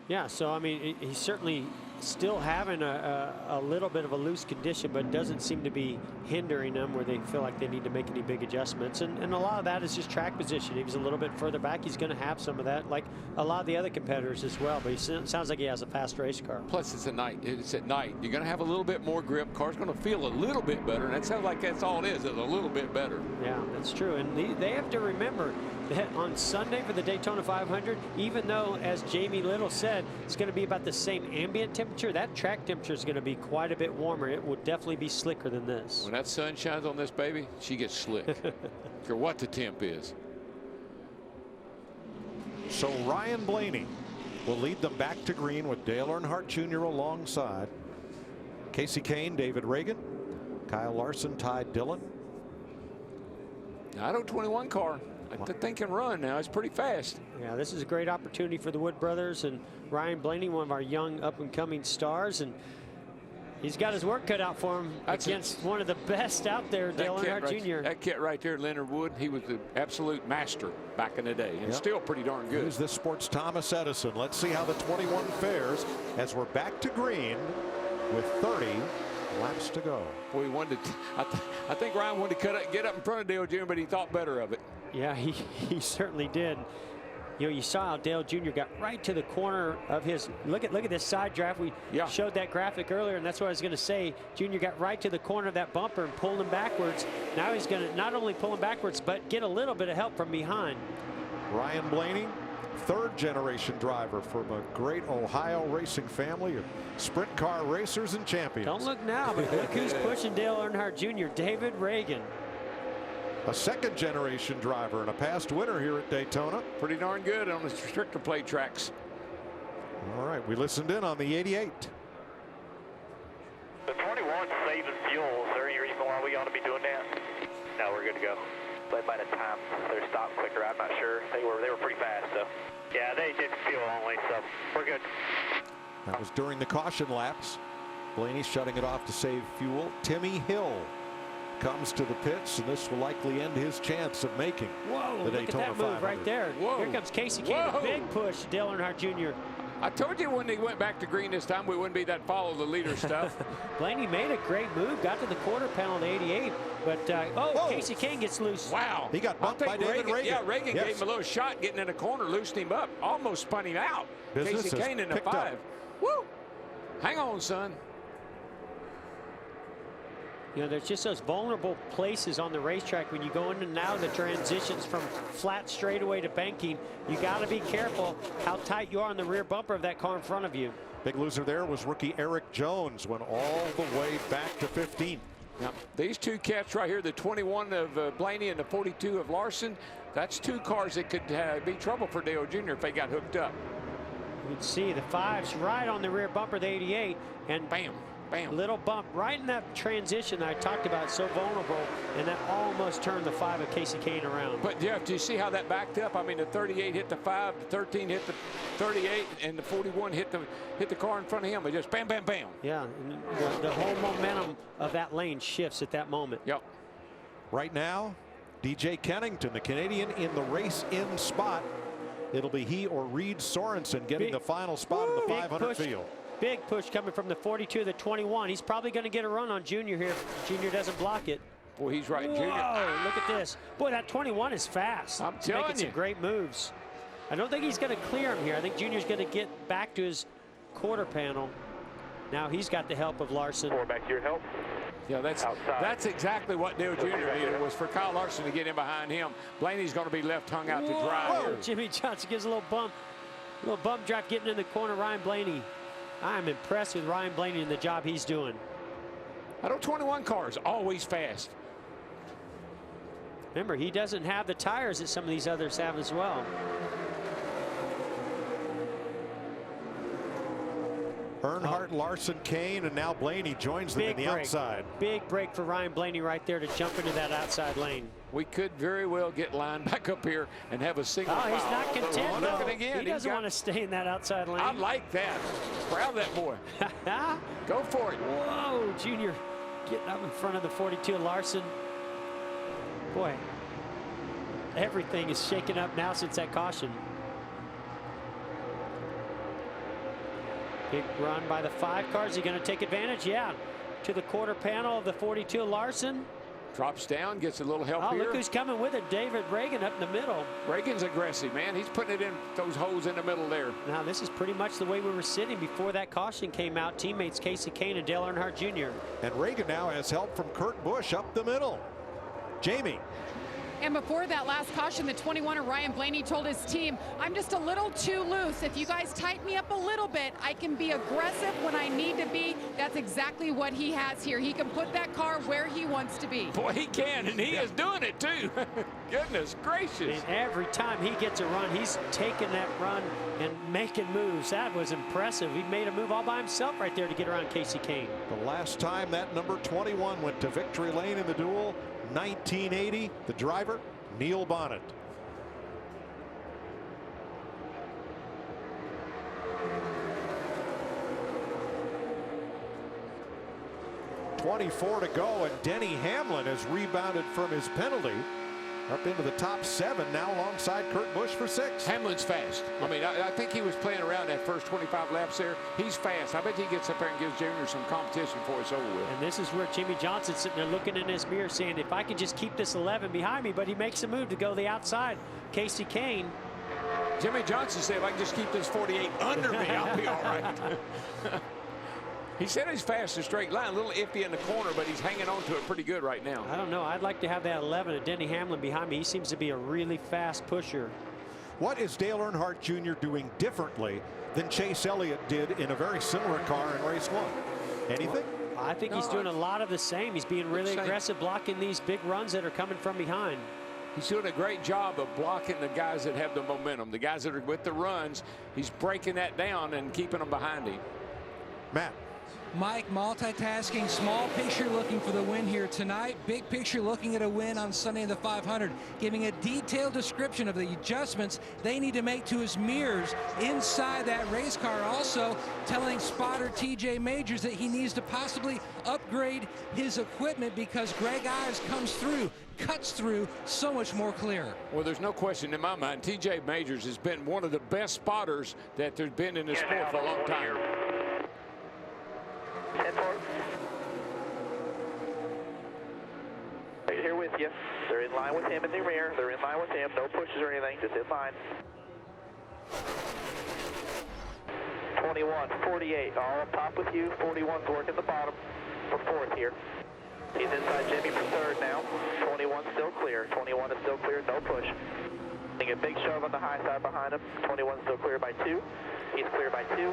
Yeah, so I mean, he's certainly still having a little bit of a loose condition, but doesn't seem to be hindering them where they feel like they need to make any big adjustments. And a lot of that is just track position. He was a little bit further back. He's going to have some of that, like a lot of the other competitors as well. But he sounds like he has a fast race car. Plus, it's at night. It's at night. You're going to have a little bit more grip. Car's going to feel a little bit better. And that sounds like that's all it is a little bit better. Yeah, that's true. And they have to remember that on Sunday for the Daytona 500, even though, as Jamie Little said, it's going to be about the same ambient temperature, that track temperature is going to be quite a bit warmer. It will definitely be slicker than this. When that sun shines on this baby, she gets slick. Care what the temp is. So Ryan Blaney will lead them back to green with Dale Earnhardt Jr. alongside. Casey Kane, David Reagan, Kyle Larson, Ty Dillon. I don't 21 car. I think can run now. It's pretty fast. Yeah, this is a great opportunity for the Wood brothers and Ryan Blaney, one of our young up-and-coming stars, and he's got his work cut out for him against one of the best out there, Dale Earnhardt Jr. That kid right there, Leonard Wood, he was the absolute master back in the day, and still pretty darn good. Who's this sports Thomas Edison? Let's see how the 21 fares as we're back to green with 30 laps to go. Boy, he wanted to, I think Ryan wanted to get up in front of Dale Jr., but he thought better of it. Yeah, he certainly did. You know, you saw how Dale Jr. got right to the corner of his. Look at this side draft. We showed that graphic earlier, and that's what I was going to say. Jr. got right to the corner of that bumper and pulled him backwards. Now he's going to not only pull him backwards, but get a little bit of help from behind. Ryan Blaney, third-generation driver from a great Ohio racing family of sprint car racers and champions. Don't look now, but look who's pushing Dale Earnhardt Jr., David Reagan. A second-generation driver and a past winner here at Daytona. Pretty darn good on the restrictor plate tracks. All right, we listened in on the 88. The 21's saving fuel. Is there any reason why we ought to be doing that? No, we're good to go. They might have timed their stop quicker. I'm not sure. They were pretty fast, so. Yeah, they did fuel only, so we're good. That was during the caution laps. Blaney shutting it off to save fuel. Timmy Hill comes to the pits, and this will likely end his chance of making the Daytona 500. Look at that move right there. Whoa. Here comes Casey Kane, a big push, Dale Earnhardt Jr. I told you when they went back to green this time, we wouldn't be that follow the leader stuff. Blaney made a great move, got to the quarter panel of the 88, but Casey Kane gets loose. Wow. He got bumped by David Reagan. Yeah, Reagan gave him a little shot getting in the corner, loosened him up, almost spun him out. Casey Kane in the 5. Woo! Hang on, son. You know, there's just those vulnerable places on the racetrack when you go in and out of the transitions from flat straightaway to banking. You got to be careful how tight you are on the rear bumper of that car in front of you. Big loser there was rookie Eric Jones, went all the way back to 15. Now, these two cats right here, the 21 of Blaney and the 42 of Larson, that's two cars that could be trouble for Dale Jr. if they got hooked up. You can see the 5's right on the rear bumper of the 88, and bam. Bam. Little bump right in that transition that I talked about, so vulnerable, and that almost turned the 5 of Casey Kane around. But Jeff, do you see how that backed up? I mean, the 38 hit the 5, the 13 hit the 38, and the 41 hit the car in front of him. It just bam, bam, bam. Yeah, and the whole momentum of that lane shifts at that moment. Yep. Right now, DJ Kennington, the Canadian, in the race-in spot. It'll be he or Reed Sorensen getting the final spot in the 500 field. Big push coming from the 42, the 21. He's probably going to get a run on Junior here if Junior doesn't block it. Boy, he's right, Whoa, Junior. Look at this. Boy, that 21 is fast. I'm telling you. Making some great moves. I don't think he's going to clear him here. I think Junior's going to get back to his quarter panel. Now he's got the help of Larson. Back to your help. Yeah, that's exactly what Dale Jr. needed, was for Kyle Larson to get in behind him. Blaney's going to be left hung out to dry here. Jimmy Johnson gives a little bump drive getting in the corner. Ryan Blaney. I'm impressed with Ryan Blaney and the job he's doing. I know 21 cars always fast. Remember, he doesn't have the tires that some of these others have as well. Earnhardt, Larson, Kane, and now Blaney joins them in the outside. Big break for Ryan Blaney right there to jump into that outside lane. We could very well get lined back up here and have a single foul. He's not content, though. Again. He doesn't want to stay in that outside lane. I like that. Proud of that boy. Go for it. Whoa, Junior getting up in front of the 42 Larson. Boy, everything is shaken up now since that caution. Big run by the 5 cars. Is he going to take advantage? Yeah. To the quarter panel of the 42 Larson. Drops down, gets a little help here. Look who's coming with it. David Reagan up in the middle. Reagan's aggressive, man. He's putting it in those holes in the middle there. Now, this is pretty much the way we were sitting before that caution came out. Teammates Casey Kane and Dale Earnhardt Jr. And Reagan now has help from Kurt Busch up the middle. Jamie. And before that last caution, the 21er Ryan Blaney told his team, I'm just a little too loose. If you guys tighten me up a little bit, I can be aggressive when I need to be. That's exactly what he has here. He can put that car where he wants to be. Boy, he can, and he is doing it too. Goodness gracious. And every time he gets a run, he's taking that run and making moves. That was impressive. He made a move all by himself right there to get around Casey Kane. The last time that number 21 went to victory lane in the duel, 1980, the driver, Neil Bonnet. .24 to go, and Denny Hamlin has rebounded from his penalty up into the top 7 now alongside Kurt Busch for 6. Hamlin's fast. I mean, I think he was playing around that first 25 laps there. He's fast. I bet he gets up there and gives Junior some competition for it's over with. And this is where Jimmy Johnson's sitting there looking in his mirror saying, if I could just keep this 11 behind me, but he makes a move to go the outside. Casey Kane. Jimmy Johnson said, if I can just keep this 48 under me, I'll be all right. He said he's fast in straight line, a little iffy in the corner, but he's hanging on to it pretty good right now. I don't know. I'd like to have that 11 of Denny Hamlin behind me. He seems to be a really fast pusher. What is Dale Earnhardt Jr. doing differently than Chase Elliott did in a very similar car in race 1? Anything? I think he's doing a lot of the same. He's being really aggressive, blocking these big runs that are coming from behind. He's doing a great job of blocking the guys that have the momentum, the guys that are with the runs. He's breaking that down and keeping them behind him. Matt. Mike, multitasking, small picture looking for the win here tonight, big picture looking at a win on Sunday in the 500, giving a detailed description of the adjustments they need to make to his mirrors inside that race car. Also telling spotter TJ Majors that he needs to possibly upgrade his equipment because Greg Ives cuts through so much more clear. Well, there's no question in my mind, TJ Majors has been one of the best spotters that there's been in this sport for a long time. 10-4. Right here with you. They're in line with him in the rear. They're in line with him. No pushes or anything. Just in line. 21, 48. All up top with you. 41's working the bottom for 4th here. He's inside Jimmy for 3rd now. 21's still clear. 21 is still clear. No push. Getting a big shove on the high side behind him. 21's still clear by 2. He's clear by 2.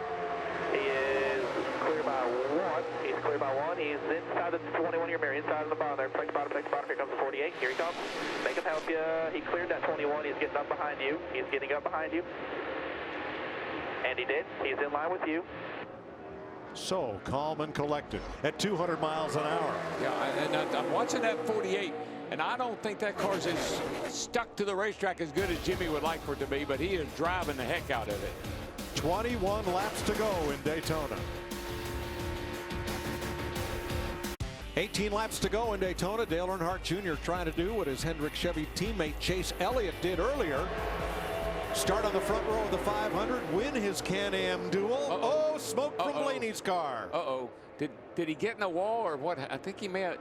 He is clear by 1. He's clear by 1. He's inside the 21-year mirror, inside of the bottom there. Protect the bottom, protect the bottom. Here comes the 48. Here he comes. Make him help you. He cleared that 21. He's getting up behind you. He's getting up behind you. And he did. He's in line with you. So calm and collected at 200 miles an hour. Yeah, and I'm watching that 48, and I don't think that car's as stuck to the racetrack as good as Jimmy would like for it to be, but he is driving the heck out of it. 21 laps to go in Daytona. 18 laps to go in Daytona. Dale Earnhardt Jr. trying to do what his Hendrick Chevy teammate Chase Elliott did earlier. Start on the front row of the 500, win his Can-Am duel. Smoke from Blaney's car. Did he get in the wall or what? I think he may have.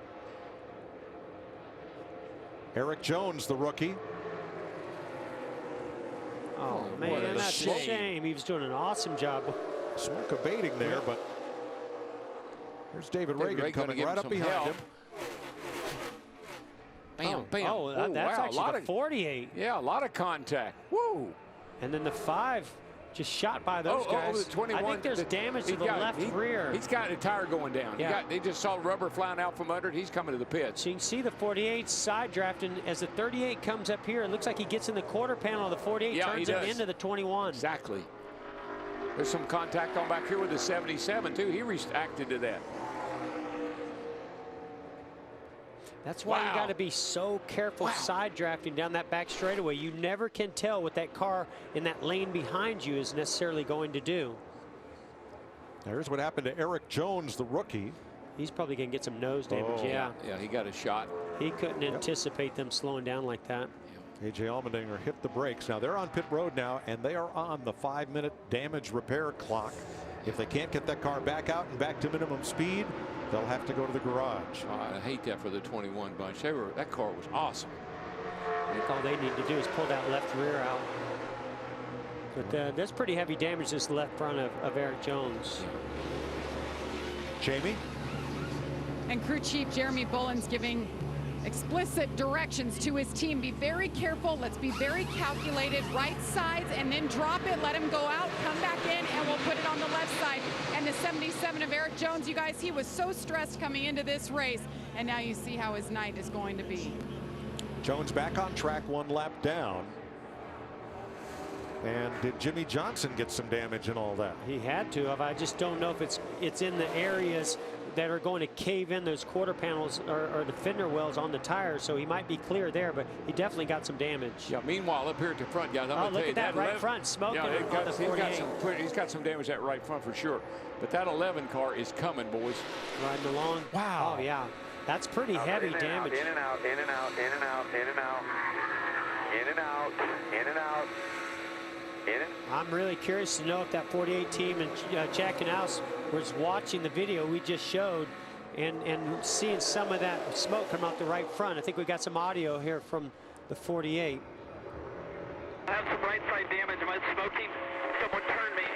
Eric Jones, the rookie. Oh, man, that's a shame. He was doing an awesome job smoke abating there, but there's David Reagan coming right up behind him. Bam, bam. Oh, that's wow, actually the 48. Yeah, a lot of contact. Woo! And then the 5 just shot by those guys. The 21. I think there's damage to the left rear. He's got a tire going down. Yeah. They just saw rubber flying out from under it. He's coming to the pits. So you can see the 48 side drafting as the 38 comes up here. It looks like he gets in the quarter panel of the 48, turns it into the 21. Exactly. There's some contact on back here with the 77 too. He reacted to that. That's why you got to be so careful side drafting down that back straightaway. You never can tell what that car in that lane behind you is necessarily going to do. There's what happened to Eric Jones, the rookie. He's probably going to get some nose damage. Yeah, he got a shot. He couldn't anticipate them slowing down like that. A.J. Allmendinger hit the brakes. Now they're on pit road now, and they are on the 5-minute damage repair clock. If they can't get that car back out and back to minimum speed, they'll have to go to the garage. I hate that for the 21 bunch. That car was awesome. I think all they need to do is pull that left rear out. But that's pretty heavy damage, this left front of Eric Jones. Jamie? And crew chief Jeremy Bullen's giving explicit directions to his team. Be very careful. Let's be very calculated. Right sides and then drop it. Let him go out. Come back in and we'll put it on the left side. And the 77 of Eric Jones, you guys, he was so stressed coming into this race. And now you see how his night is going to be. Jones back on track, 1 lap down. And did Jimmy Johnson get some damage and all that? He had to have. I just don't know if it's in the areas that are going to cave in those quarter panels or the fender wells on the tires, so he might be clear there, but he definitely got some damage. Yeah, meanwhile, up here at the front, guys, look at that right front smoking on the 48. He's got some damage at right front for sure. But that 11 car is coming, boys. Riding along. Wow. Oh, yeah. That's pretty heavy damage. In and out, in and out, in and out, in and out, in and out, in and out. I'm really curious to know if that 48 team and Jack Knaus was watching the video we just showed and seeing some of that smoke come out the right front. I think we got some audio here from the 48. I have some right side damage. Am I smoking? Someone turn me.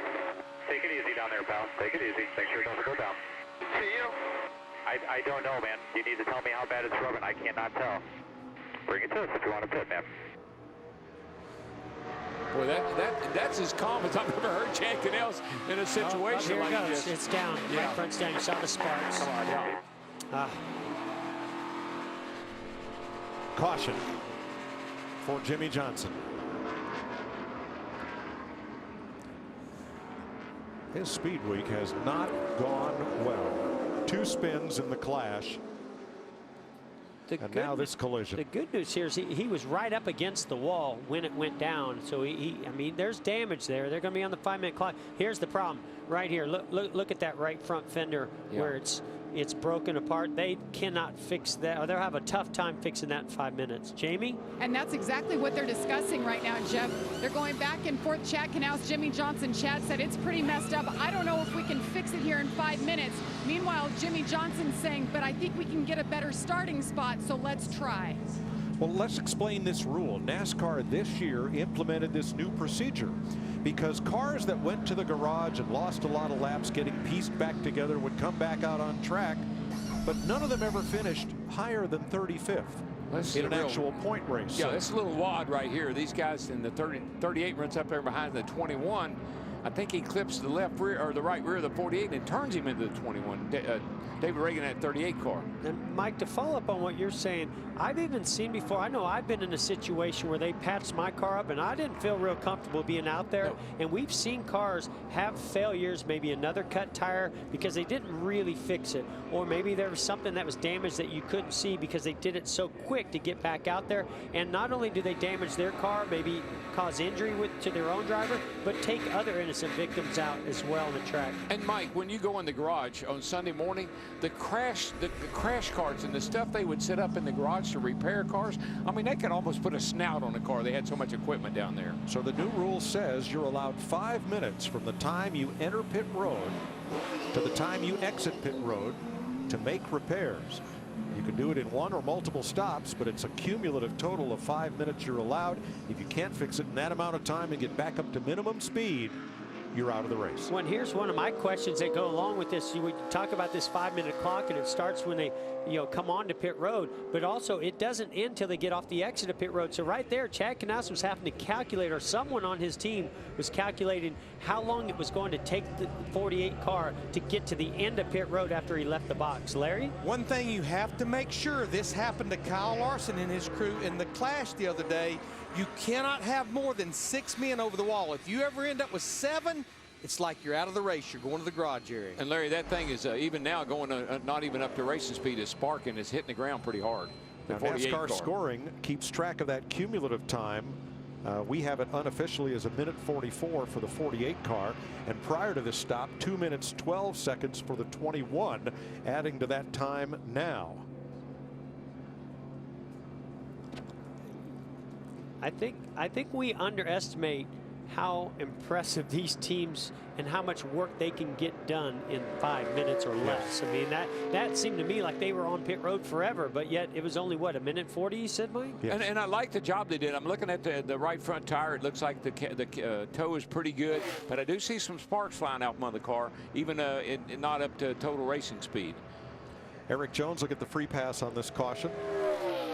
Take it easy down there, pal. Take it easy. Make sure it doesn't go down. To you? I don't know, man. You need to tell me how bad it's rubbing. I cannot tell. Bring it to us if you want to pit, man. Boy, that's as calm as I've ever heard Jack Knaus in a situation like this. It's down. Right front's down. You saw the sparks. Come on, yeah. Caution for Jimmy Johnson. His speed week has not gone well. 2 spins in the clash. And now this collision. The good news here is he was right up against the wall when it went down. So I mean, there's damage there. They're going to be on the 5-minute clock. Here's the problem right here. Look at that right front fender where it's broken apart. They cannot fix that, or they'll have a tough time fixing that in 5 minutes. Jamie? And that's exactly what they're discussing right now, Jeff. They're going back and forth. Chad Knaus, Jimmy Johnson. Chad said it's pretty messed up. I don't know if we can fix it here in 5 minutes. Meanwhile, Jimmy Johnson's saying, but I think we can get a better starting spot, so let's try. Well, let's explain this rule. NASCAR this year implemented this new procedure because cars that went to the garage and lost a lot of laps getting pieced back together would come back out on track, but none of them ever finished higher than 35th in an actual point race. Yeah, it's a little wad right here. These guys in the 38 runs up there behind the 21. I think he clips the left rear or the right rear of the 48 and turns him into the 21. David Reagan at 38 car. And Mike, to follow up on what you're saying, I've even seen before, I know I've been in a situation where they patched my car up and I didn't feel real comfortable being out there. No. And we've seen cars have failures, maybe another cut tire because they didn't really fix it. Or maybe there was something that was damaged that you couldn't see because they did it so quick to get back out there. And not only do they damage their car, maybe cause injury to their own driver, but take other innocent victims out as well on the track. And Mike, when you go in the garage on Sunday morning, the crash carts and the stuff they would set up in the garage to repair cars, I mean, they could almost put a snout on a car. They had so much equipment down there. So the new rule says you're allowed 5 minutes from the time you enter pit road to the time you exit pit road to make repairs. You can do it in 1 or multiple stops, but it's a cumulative total of 5 minutes you're allowed. If you can't fix it in that amount of time and get back up to minimum speed, you're out of the race. Well, and here's one of my questions that go along with this. You talk about this 5-minute clock, and it starts when they, come on to pit road, but also it doesn't end till they get off the exit of pit road. So right there, Chad Knaus was having to calculate, or someone on his team was calculating how long it was going to take the 48 car to get to the end of pit road after he left the box. Larry? One thing you have to make sure, this happened to Kyle Larson and his crew in the clash the other day. You cannot have more than 6 men over the wall. If you ever end up with 7, it's like you're out of the race. You're going to the garage area. And Larry, that thing is even now going not even up to racing speed. Is sparking. It's hitting the ground pretty hard. Now, NASCAR scoring keeps track of that cumulative time. We have it unofficially as 1:44 for the 48 car. And prior to this stop, 2 minutes 12 seconds for the 21, adding to that time now. I think we underestimate how impressive these teams and how much work they can get done in 5 minutes or less. I mean, that seemed to me like they were on pit road forever, but yet it was only, what, 1:40, you said, Mike? Yes. And I like the job they did. I'm looking at the right front tire. It looks like the toe is pretty good, but I do see some sparks flying out from the car, even not up to total racing speed. Eric Jones will get the free pass on this caution,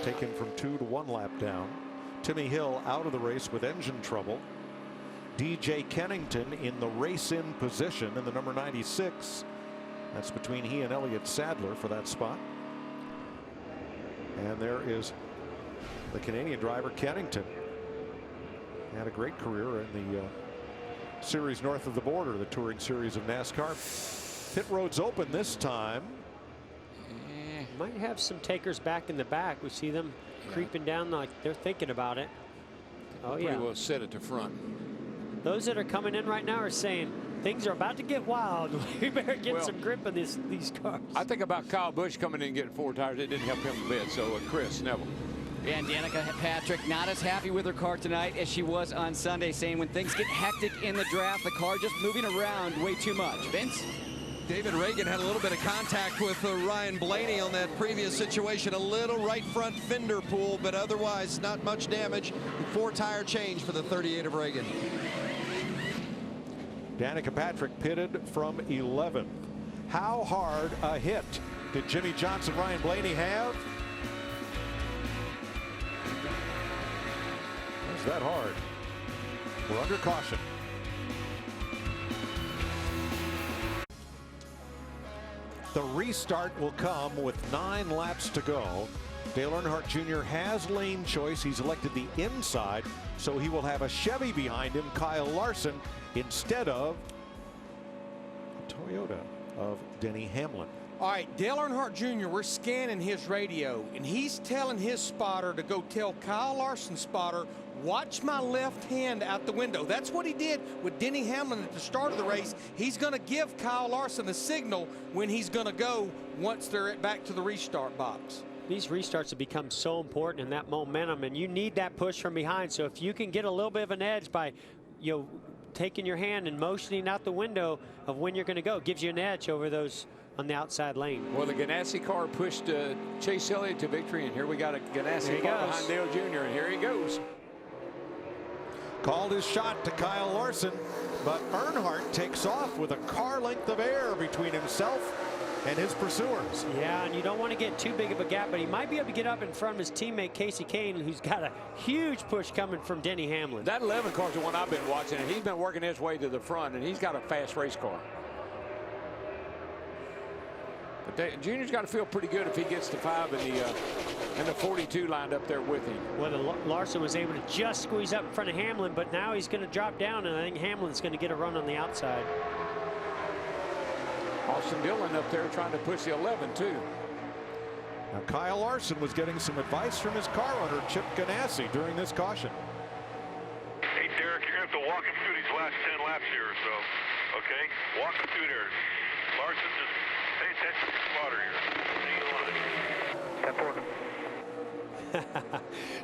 taken from 2 to 1 lap down. Timmy Hill out of the race with engine trouble. DJ Kennington in the race-in position in the number 96. That's between he and Elliott Sadler for that spot. And there is the Canadian driver Kennington. Had a great career in the series north of the border, the touring series of NASCAR. Pit road's open this time. Might have some takers back in the back. We see them creeping down like they're thinking about it. Oh, yeah. Pretty well set at the front. Those that are coming in right now are saying things are about to get wild. We better get some grip on these cars. I think about Kyle Busch coming in and getting 4 tires. It didn't help him a bit. So Chris Neville. Yeah, and Danica Patrick not as happy with her car tonight as she was on Sunday, saying when things get hectic in the draft, the car just moving around way too much. Vince? David Reagan had a little bit of contact with Ryan Blaney on that previous situation. A little right front fender pull, but otherwise not much damage. 4-tire change for the 38 of Reagan. Danica Patrick pitted from 11th. How hard a hit did Jimmy Johnson, Ryan Blaney have? Was that hard? We're under caution. The restart will come with 9 laps to go. Dale Earnhardt Jr. has lane choice. He's elected the inside, so he will have a Chevy behind him, Kyle Larson, instead of a Toyota of Denny Hamlin. All right, Dale Earnhardt Jr., we're scanning his radio, and he's telling his spotter to go tell Kyle Larson's spotter, watch my left hand out the window. That's what he did with Denny Hamlin at the start of the race. He's going to give Kyle Larson a signal when he's going to go once they're back to the restart box. These restarts have become so important in that momentum, and you need that push from behind. So if you can get a little bit of an edge by, taking your hand and motioning out the window of when you're going to go, it gives you an edge over those on the outside lane. Well, the Ganassi car pushed Chase Elliott to victory, and here we got a Ganassi car behind Dale Jr., and here he goes. Called his shot to Kyle Larson, but Earnhardt takes off with a car length of air between himself and his pursuers. Yeah, and you don't want to get too big of a gap, but he might be able to get up in front of his teammate Casey Kane, who's got a huge push coming from Denny Hamlin. That 11 car is the one I've been watching, and he's been working his way to the front, and he's got a fast race car. But Junior's got to feel pretty good if he gets to 5 and the 42 lined up there with him. Well, Larson was able to just squeeze up in front of Hamlin, but now he's going to drop down, and I think Hamlin's going to get a run on the outside. Austin Dillon up there trying to push the 11 too. Now Kyle Larson was getting some advice from his car owner Chip Ganassi during this caution. Hey Derek, you're going to have to walk him through these last 10 laps here or so. Okay? Walk him through there. Larson, just pay attention to the spotter here.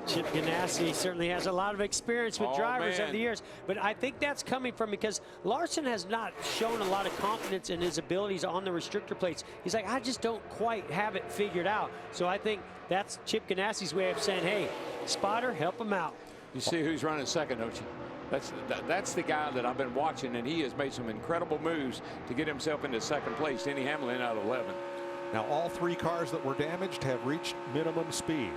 Chip Ganassi certainly has a lot of experience with drivers over the years, but I think that's coming from because Larson has not shown a lot of confidence in his abilities on the restrictor plates. He's like, I just don't quite have it figured out. So I think that's Chip Ganassi's way of saying, hey, spotter, help him out. You see who's running second, don't you? That's the guy that I've been watching, and he has made some incredible moves to get himself into second place. Denny Hamlin out of 11. Now all 3 cars that were damaged have reached minimum speed.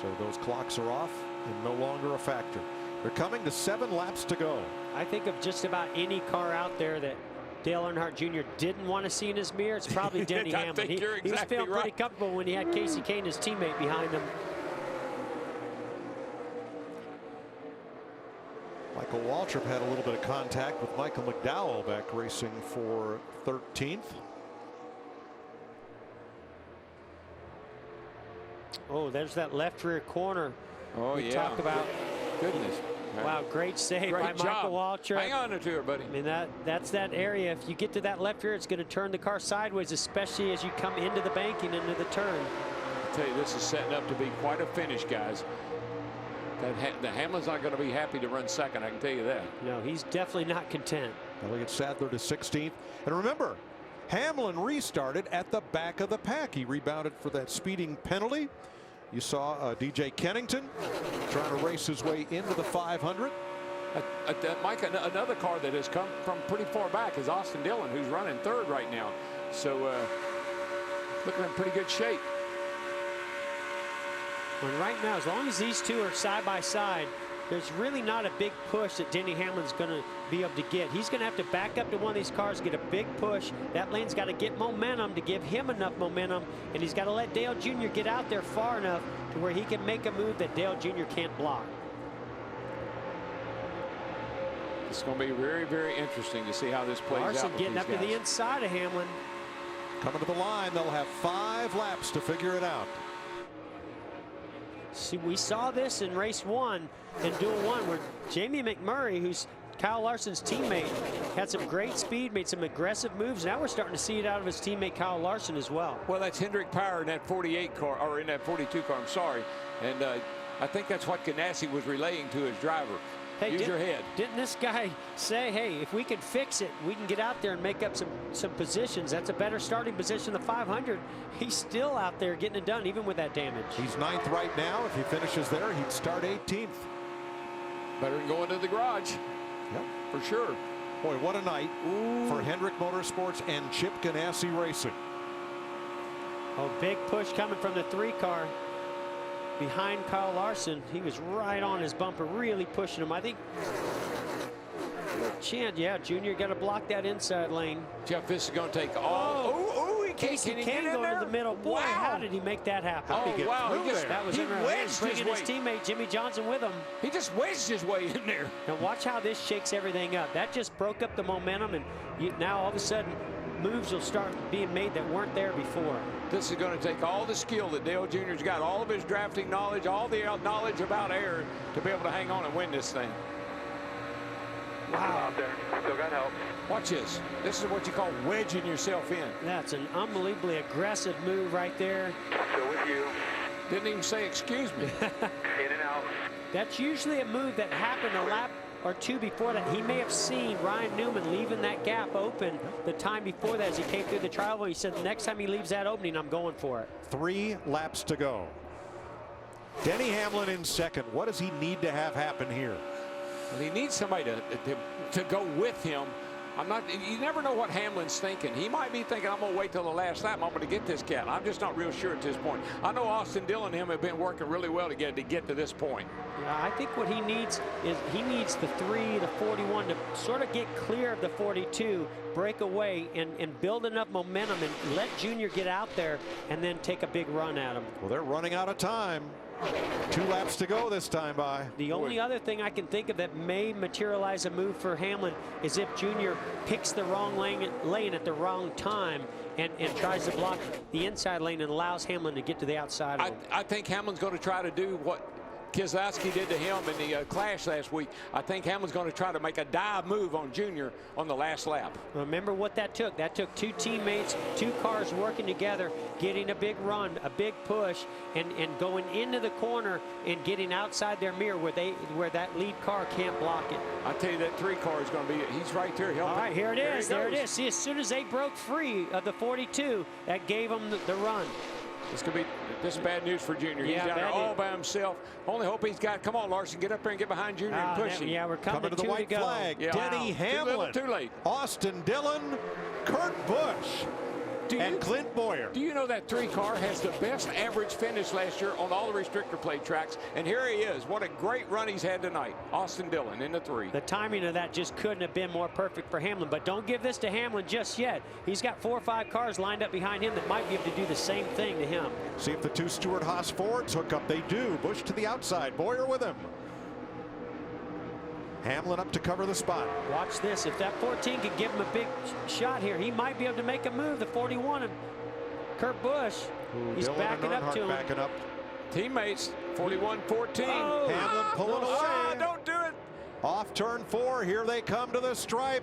So those clocks are off and no longer a factor. They're coming to 7 laps to go. I think of just about any car out there that Dale Earnhardt Jr. didn't want to see in his mirror. It's probably Denny Hamlin. Think you're exactly he was feeling right. pretty comfortable when he had Casey Kane, his teammate, behind him. Michael Waltrip had a little bit of contact with Michael McDowell back racing for 13th. Oh, there's that left rear corner. Oh, we yeah. talk about. Goodness. Wow, great save by Michael Waltrip. Hang on to her, buddy. I mean, that's that area. If you get to that left rear, it's going to turn the car sideways, especially as you come into the banking, into the turn. I tell you, this is setting up to be quite a finish, guys. The Hamlin's not going to be happy to run second, I can tell you that. No, he's definitely not content. Elliott Sadler to 16th. And remember, Hamlin restarted at the back of the pack. He rebounded for that speeding penalty. You saw DJ Kennington trying to race his way into the 500. Mike, another car that has come from pretty far back is Austin Dillon, who's running 3rd right now. So looking in pretty good shape. And right now, as long as these two are side by side, there's really not a big push that Denny Hamlin's going to be able to get. He's going to have to back up to one of these cars, get a big push. That lane's got to get momentum to give him enough momentum, and he's got to let Dale Jr. get out there far enough to where he can make a move that Dale Jr. can't block. It's going to be very, very interesting to see how this plays out. Larson getting up to the inside of Hamlin. Coming to the line, they'll have 5 laps to figure it out. See, we saw this in race 1 in Duel 1 where Jamie McMurray, who's Kyle Larson's teammate, had some great speed, made some aggressive moves. Now we're starting to see it out of his teammate Kyle Larson as well. Well, that's Hendrick Power in that 48 car, or in that 42 car, I'm sorry. And I think that's what Ganassi was relaying to his driver. Hey, use your head. Didn't this guy say, hey, if we can fix it, we can get out there and make up some positions. That's a better starting position than 500. He's still out there getting it done, even with that damage. He's 9th right now. If he finishes there, he'd start 18th. Better than going to the garage. Yep. For sure. Boy, what a night for Hendrick Motorsports and Chip Ganassi Racing. Oh, big push coming from the 3 car. Behind Kyle Larson. He was right on his bumper, really pushing him. I think yeah, Junior got to block that inside lane. Jeff, this is going to take all. Casey Kane going to the middle. Boy, wow. How did he make that happen? Wow. That was bringing his teammate Jimmy Johnson with him. He just wedged his way in there. Now watch how this shakes everything up. That just broke up the momentum, and now all of a sudden moves will start being made that weren't there before. This is going to take all the skill that Dale Jr.'s got, all of his drafting knowledge, all the knowledge about air to be able to hang on and win this thing. Wow. Out there. Still got help. Watch this. This is what you call wedging yourself in. That's an unbelievably aggressive move right there. Still with you. Didn't even say excuse me. In and out. That's usually a move that happened a lap or 2 before that. He may have seen Ryan Newman leaving that gap open the time before that as he came through the trial. He said the next time he leaves that opening, I'm going for it. 3 laps to go. Denny Hamlin in 2nd. What does he need to have happen here? Well, he needs somebody to go with him. You never know what Hamlin's thinking. He might be thinking, I'm going to wait till the last lap. I'm going to get this cat. I'm just not real sure at this point. I know Austin Dillon and him have been working really well together to get to this point. Yeah, I think what he needs is he needs the 3, the 41 to sort of get clear of the 42, break away, and build enough momentum and let Junior get out there and then take a big run at him. Well, they're running out of time. 2 laps to go this time by. The only other thing I can think of that may materialize a move for Hamlin is if Junior picks the wrong lane at the wrong time and tries to block the inside lane and allows Hamlin to get to the outside of him. I think Hamlin's going to try to do what Keselowski did to him in the clash last week. I think Hamlin's going to try to make a dive move on Junior on the last lap. Remember what that took. That took 2 teammates, 2 cars working together, getting a big run, a big push, and going into the corner and getting outside their mirror where that lead car can't block it. I tell you, that 3 car is going to be, he's right there helping. All right, here it is. There it is. See, as soon as they broke free of the 42, that gave them the run. This is bad news for Junior. He's down there all by himself. Only hope he's got. Come on, Larson, get up there and get behind Junior and push him. Yeah, we're coming to the white flag. Yeah. Denny Hamlin, Too late. Austin Dillon, Kurt Busch, and Clint Boyer. Do you know that 3 car has the best average finish last year on all the restrictor plate tracks? And here he is. What a great run he's had tonight. Austin Dillon in the 3. The timing of that just couldn't have been more perfect for Hamlin. But don't give this to Hamlin just yet. He's got 4 or 5 cars lined up behind him that might be able to do the same thing to him. See if the 2 Stewart-Haas Fords hook up. They do. Busch to the outside. Boyer with him. Hamlin up to cover the spot. Watch this. If that 14 could give him a big shot here, he might be able to make a move. The 41 and Kurt Busch. He's Dillon backing and up to him. Backing up. Teammates, 41-14. Oh, Hamlin pulling away. Don't do it. Off turn 4. Here they come to the stripe.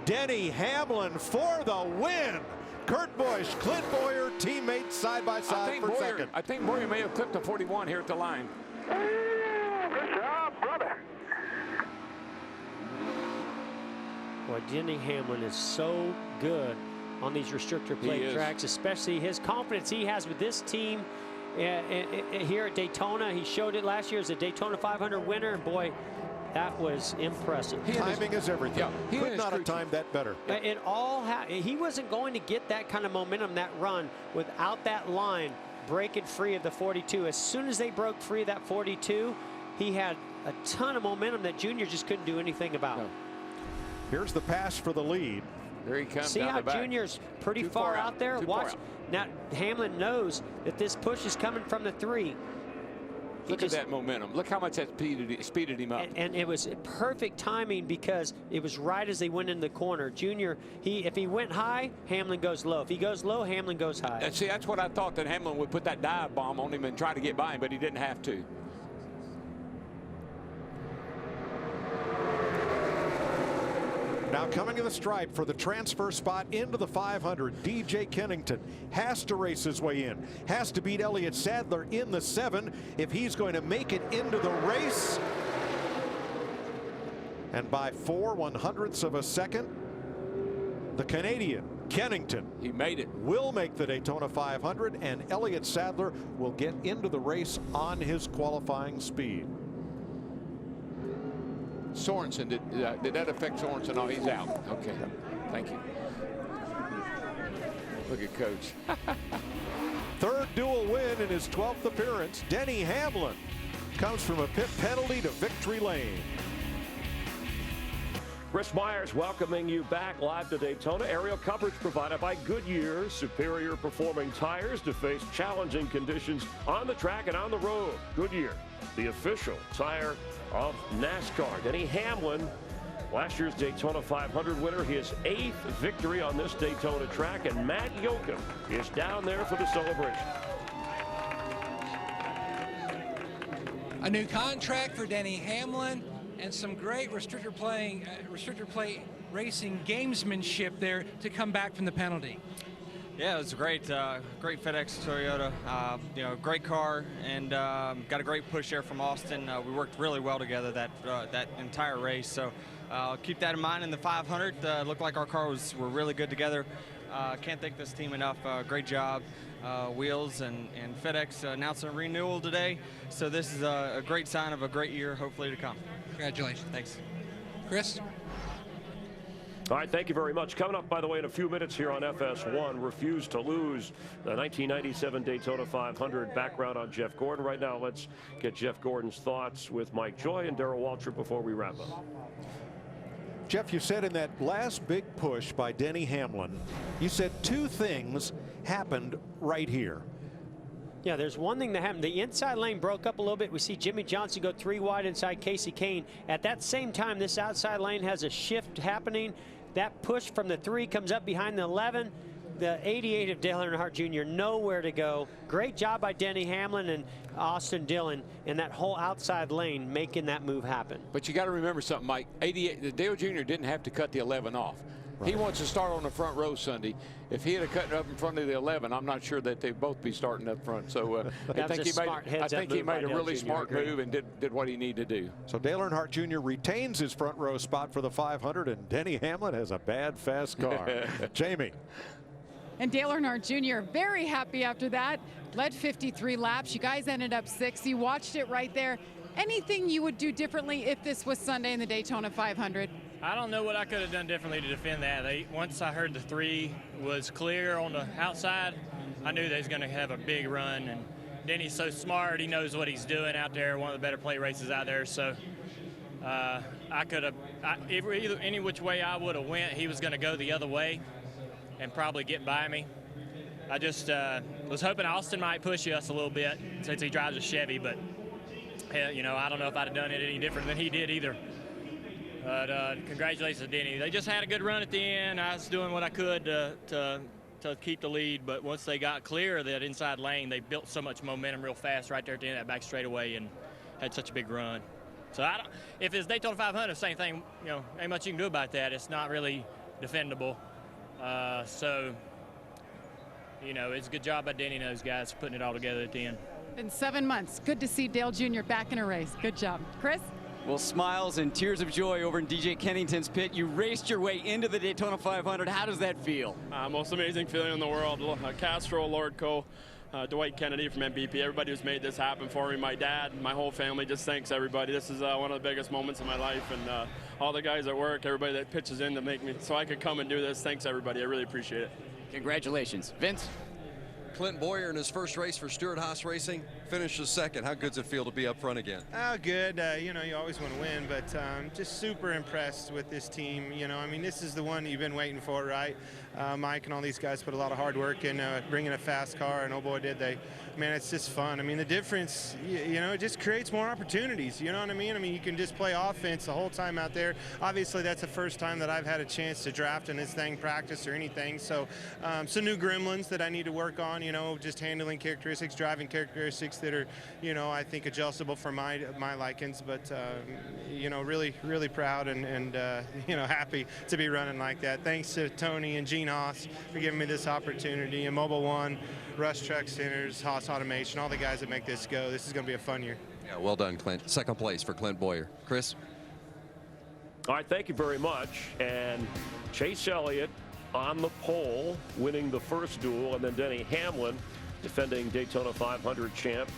Denny Hamlin for the win. Kurt Busch, Clint Boyer, teammates side by side for second. I think Boyer may have clipped the 41 here at the line. Good job, brother. Boy, Denny Hamlin is so good on these restrictor plate tracks, especially his confidence he has with this team here at Daytona. He showed it last year as a Daytona 500 winner, and boy, that was impressive. Timing is everything. Yeah, could not have timed that better. It all he wasn't going to get that kind of momentum, that run, without that line breaking free of the 42. As soon as they broke free of that 42, he had a ton of momentum that Junior just couldn't do anything about. No. Here's the pass for the lead. Here he comes. See down how the back. Junior's pretty Too far out there? Too Watch. far out. Now, Hamlin knows that this push is coming from the 3. Look at that momentum. Look how much that speeded him up. And it was perfect timing because it was right as they went in the corner. Junior, if he went high, Hamlin goes low. If he goes low, Hamlin goes high. And see, that's what I thought, that Hamlin would put that dive bomb on him and try to get by him, but he didn't have to. Now coming to the stripe for the transfer spot into the 500, DJ Kennington has to race his way in. Has to beat Elliott Sadler in the 7 if he's going to make it into the race. And by 4/100ths of a second, the Canadian Kennington, he made it, will make the Daytona 500, and Elliott Sadler will get into the race on his qualifying speed. Sorensen, did that affect Sorensen? Oh, he's out. Okay, thank you. Look at Coach. Third dual win in his 12th appearance. Denny Hamlin comes from a pit penalty to victory lane. Chris Myers welcoming you back live to Daytona. Aerial coverage provided by Goodyear. Superior performing tires to face challenging conditions on the track and on the road. Goodyear, the official tire of NASCAR. Denny Hamlin, last year's Daytona 500 winner, his 8th victory on this Daytona track, and Matt Yoakum is down there for the celebration. A new contract for Denny Hamlin and some great restrictor plate racing gamesmanship there to come back from the penalty. Yeah, it was great. Great FedEx Toyota. You know, great car, and got a great push there from Austin. We worked really well together that entire race. So keep that in mind in the 500. Looked like our cars were really good together. Can't thank this team enough. Great job. Wheels and FedEx announcing a renewal today. So this is a great sign of a great year, hopefully to come. Congratulations. Thanks. Chris? All right, thank you very much. Coming up, by the way, in a few minutes here on FS1, Refuse to Lose, the 1997 Daytona 500. Background on Jeff Gordon. Right now, let's get Jeff Gordon's thoughts with Mike Joy and Darrell Waltrip before we wrap up. Jeff, you said in that last big push by Denny Hamlin, you said 2 things happened right here. Yeah, there's one thing that happened. The inside lane broke up a little bit. We see Jimmy Johnson go 3 wide inside Casey Kane. At that same time, this outside lane has a shift happening. That push from the 3 comes up behind the 11. The 88 of Dale Earnhardt Jr. nowhere to go. Great job by Denny Hamlin and Austin Dillon in that whole outside lane making that move happen. But you got to remember something, Mike. 88, Dale Jr. didn't have to cut the 11 off. Right. He wants to start on the front row Sunday. If he had cut up in front of the 11, I'm not sure that they'd both be starting up front. So I think he made a really smart move and did what he needed to do. So Dale Earnhardt Jr. retains his front row spot for the 500, and Denny Hamlin has a bad, fast car. Jamie. And Dale Earnhardt Jr. very happy after that. led 53 laps. You guys ended up 6th. You watched it right there. Anything you would do differently if this was Sunday in the Daytona 500? I don't know what I could have done differently to defend that. Once I heard the 3 was clear on the outside, I knew they was going to have a big run. And Denny's so smart. He knows what he's doing out there, one of the better play races out there. So I could have, any which way I would have went, he was going to go the other way and probably get by me. I just was hoping Austin might push us a little bit since he drives a Chevy, but you know, I don't know if I'd have done it any different than he did either. But congratulations to Denny. They just had a good run at the end. I was doing what I could to keep the lead, but once they got clear of that inside lane, they built so much momentum real fast right there at the end of that back straightaway and had such a big run. So if it's Daytona 500, same thing, you know, ain't much you can do about that. It's not really defendable. So, you know, it's a good job by Denny and those guys putting it all together at the end. In 7 months, good to see Dale Jr. back in a race. Good job. Chris? Well, smiles and tears of joy over in DJ Kennington's pit. You raced your way into the Daytona 500. How does that feel? Most amazing feeling in the world. Castro, Lordco, Dwight Kennedy from MVP, everybody who's made this happen for me. My dad, my whole family, just thanks everybody. This is one of the biggest moments of my life, and all the guys at work, everybody that pitches in to make me so I could come and do this. Thanks everybody. I really appreciate it. Congratulations. Vince? Clint Boyer in his first race for Stewart-Haas Racing finishes second. How good does it feel to be up front again? Good. You know, you always want to win, but just super impressed with this team. You know, I mean, this is the one you've been waiting for, right? Mike and all these guys put a lot of hard work in bringing a fast car, and oh boy, did they. Man, it's just fun. I mean, the difference, you know, it just creates more opportunities. You know what I mean? I mean, you can just play offense the whole time out there. Obviously, that's the first time that I've had a chance to draft in this thing, practice or anything. So, some new gremlins that I need to work on, you know, just handling characteristics, driving characteristics that are, you know, I think adjustable for my likings. But, you know, really, really proud and you know, happy to be running like that. Thanks to Tony and Gene Haas for giving me this opportunity, and Mobile One, Rush Truck Centers, Haas Automation, all the guys that make this go. This is going to be a fun year. Yeah, well done, Clint. Second place for Clint Boyer. Chris? All right, thank you very much. And Chase Elliott on the pole, winning the first duel, and then Denny Hamlin, defending Daytona 500 champ,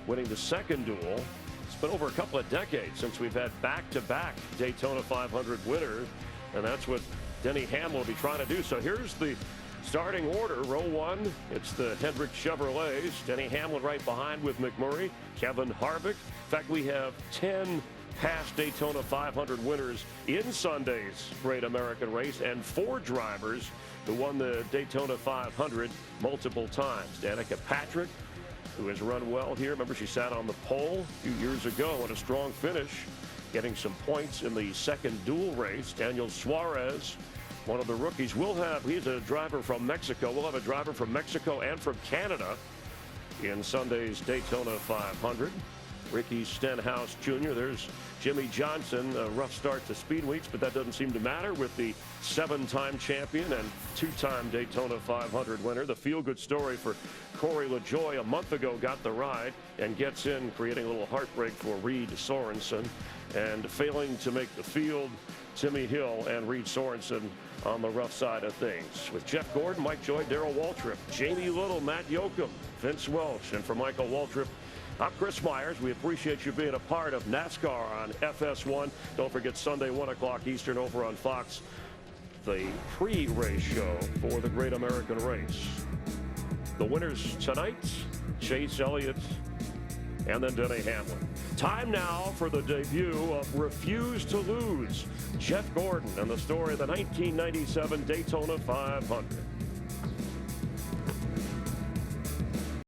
winning the second duel. It's been over a couple of decades since we've had back-to-back Daytona 500 winners, and that's what Denny Hamlin will be trying to do. So here's the starting order. Row 1, it's the Hendrick Chevrolets. Denny Hamlin right behind with McMurray, Kevin Harvick. In fact, we have 10 past Daytona 500 winners in Sunday's Great American Race, and 4 drivers who won the Daytona 500 multiple times. Danica Patrick, who has run well here. Remember, she sat on the pole a few years ago and a strong finish, getting some points in the second duel race. Daniel Suarez, one of the rookies. He's a driver from Mexico. We'll have a driver from Mexico and from Canada in Sunday's Daytona 500. Ricky Stenhouse Jr. There's Jimmy Johnson. A rough start to speed weeks, but that doesn't seem to matter with the 7-time champion and 2-time Daytona 500 winner. The feel-good story for Corey LaJoie. A month ago got the ride and gets in, creating a little heartbreak for Reed Sorensen, and failing to make the field, Timmy Hill and Reed Sorensen on the rough side of things. With Jeff Gordon, Mike Joy, Darrell Waltrip, Jamie Little, Matt Yoakum, Vince Welch, and for Michael Waltrip, I'm Chris Myers. We appreciate you being a part of NASCAR on FS1. Don't forget Sunday, 1 o'clock Eastern over on Fox, the pre-race show for the Great American Race. The winners tonight, Chase Elliott and then Denny Hamlin. Time now for the debut of Refuse to Lose, Jeff Gordon, and the story of the 1997 Daytona 500.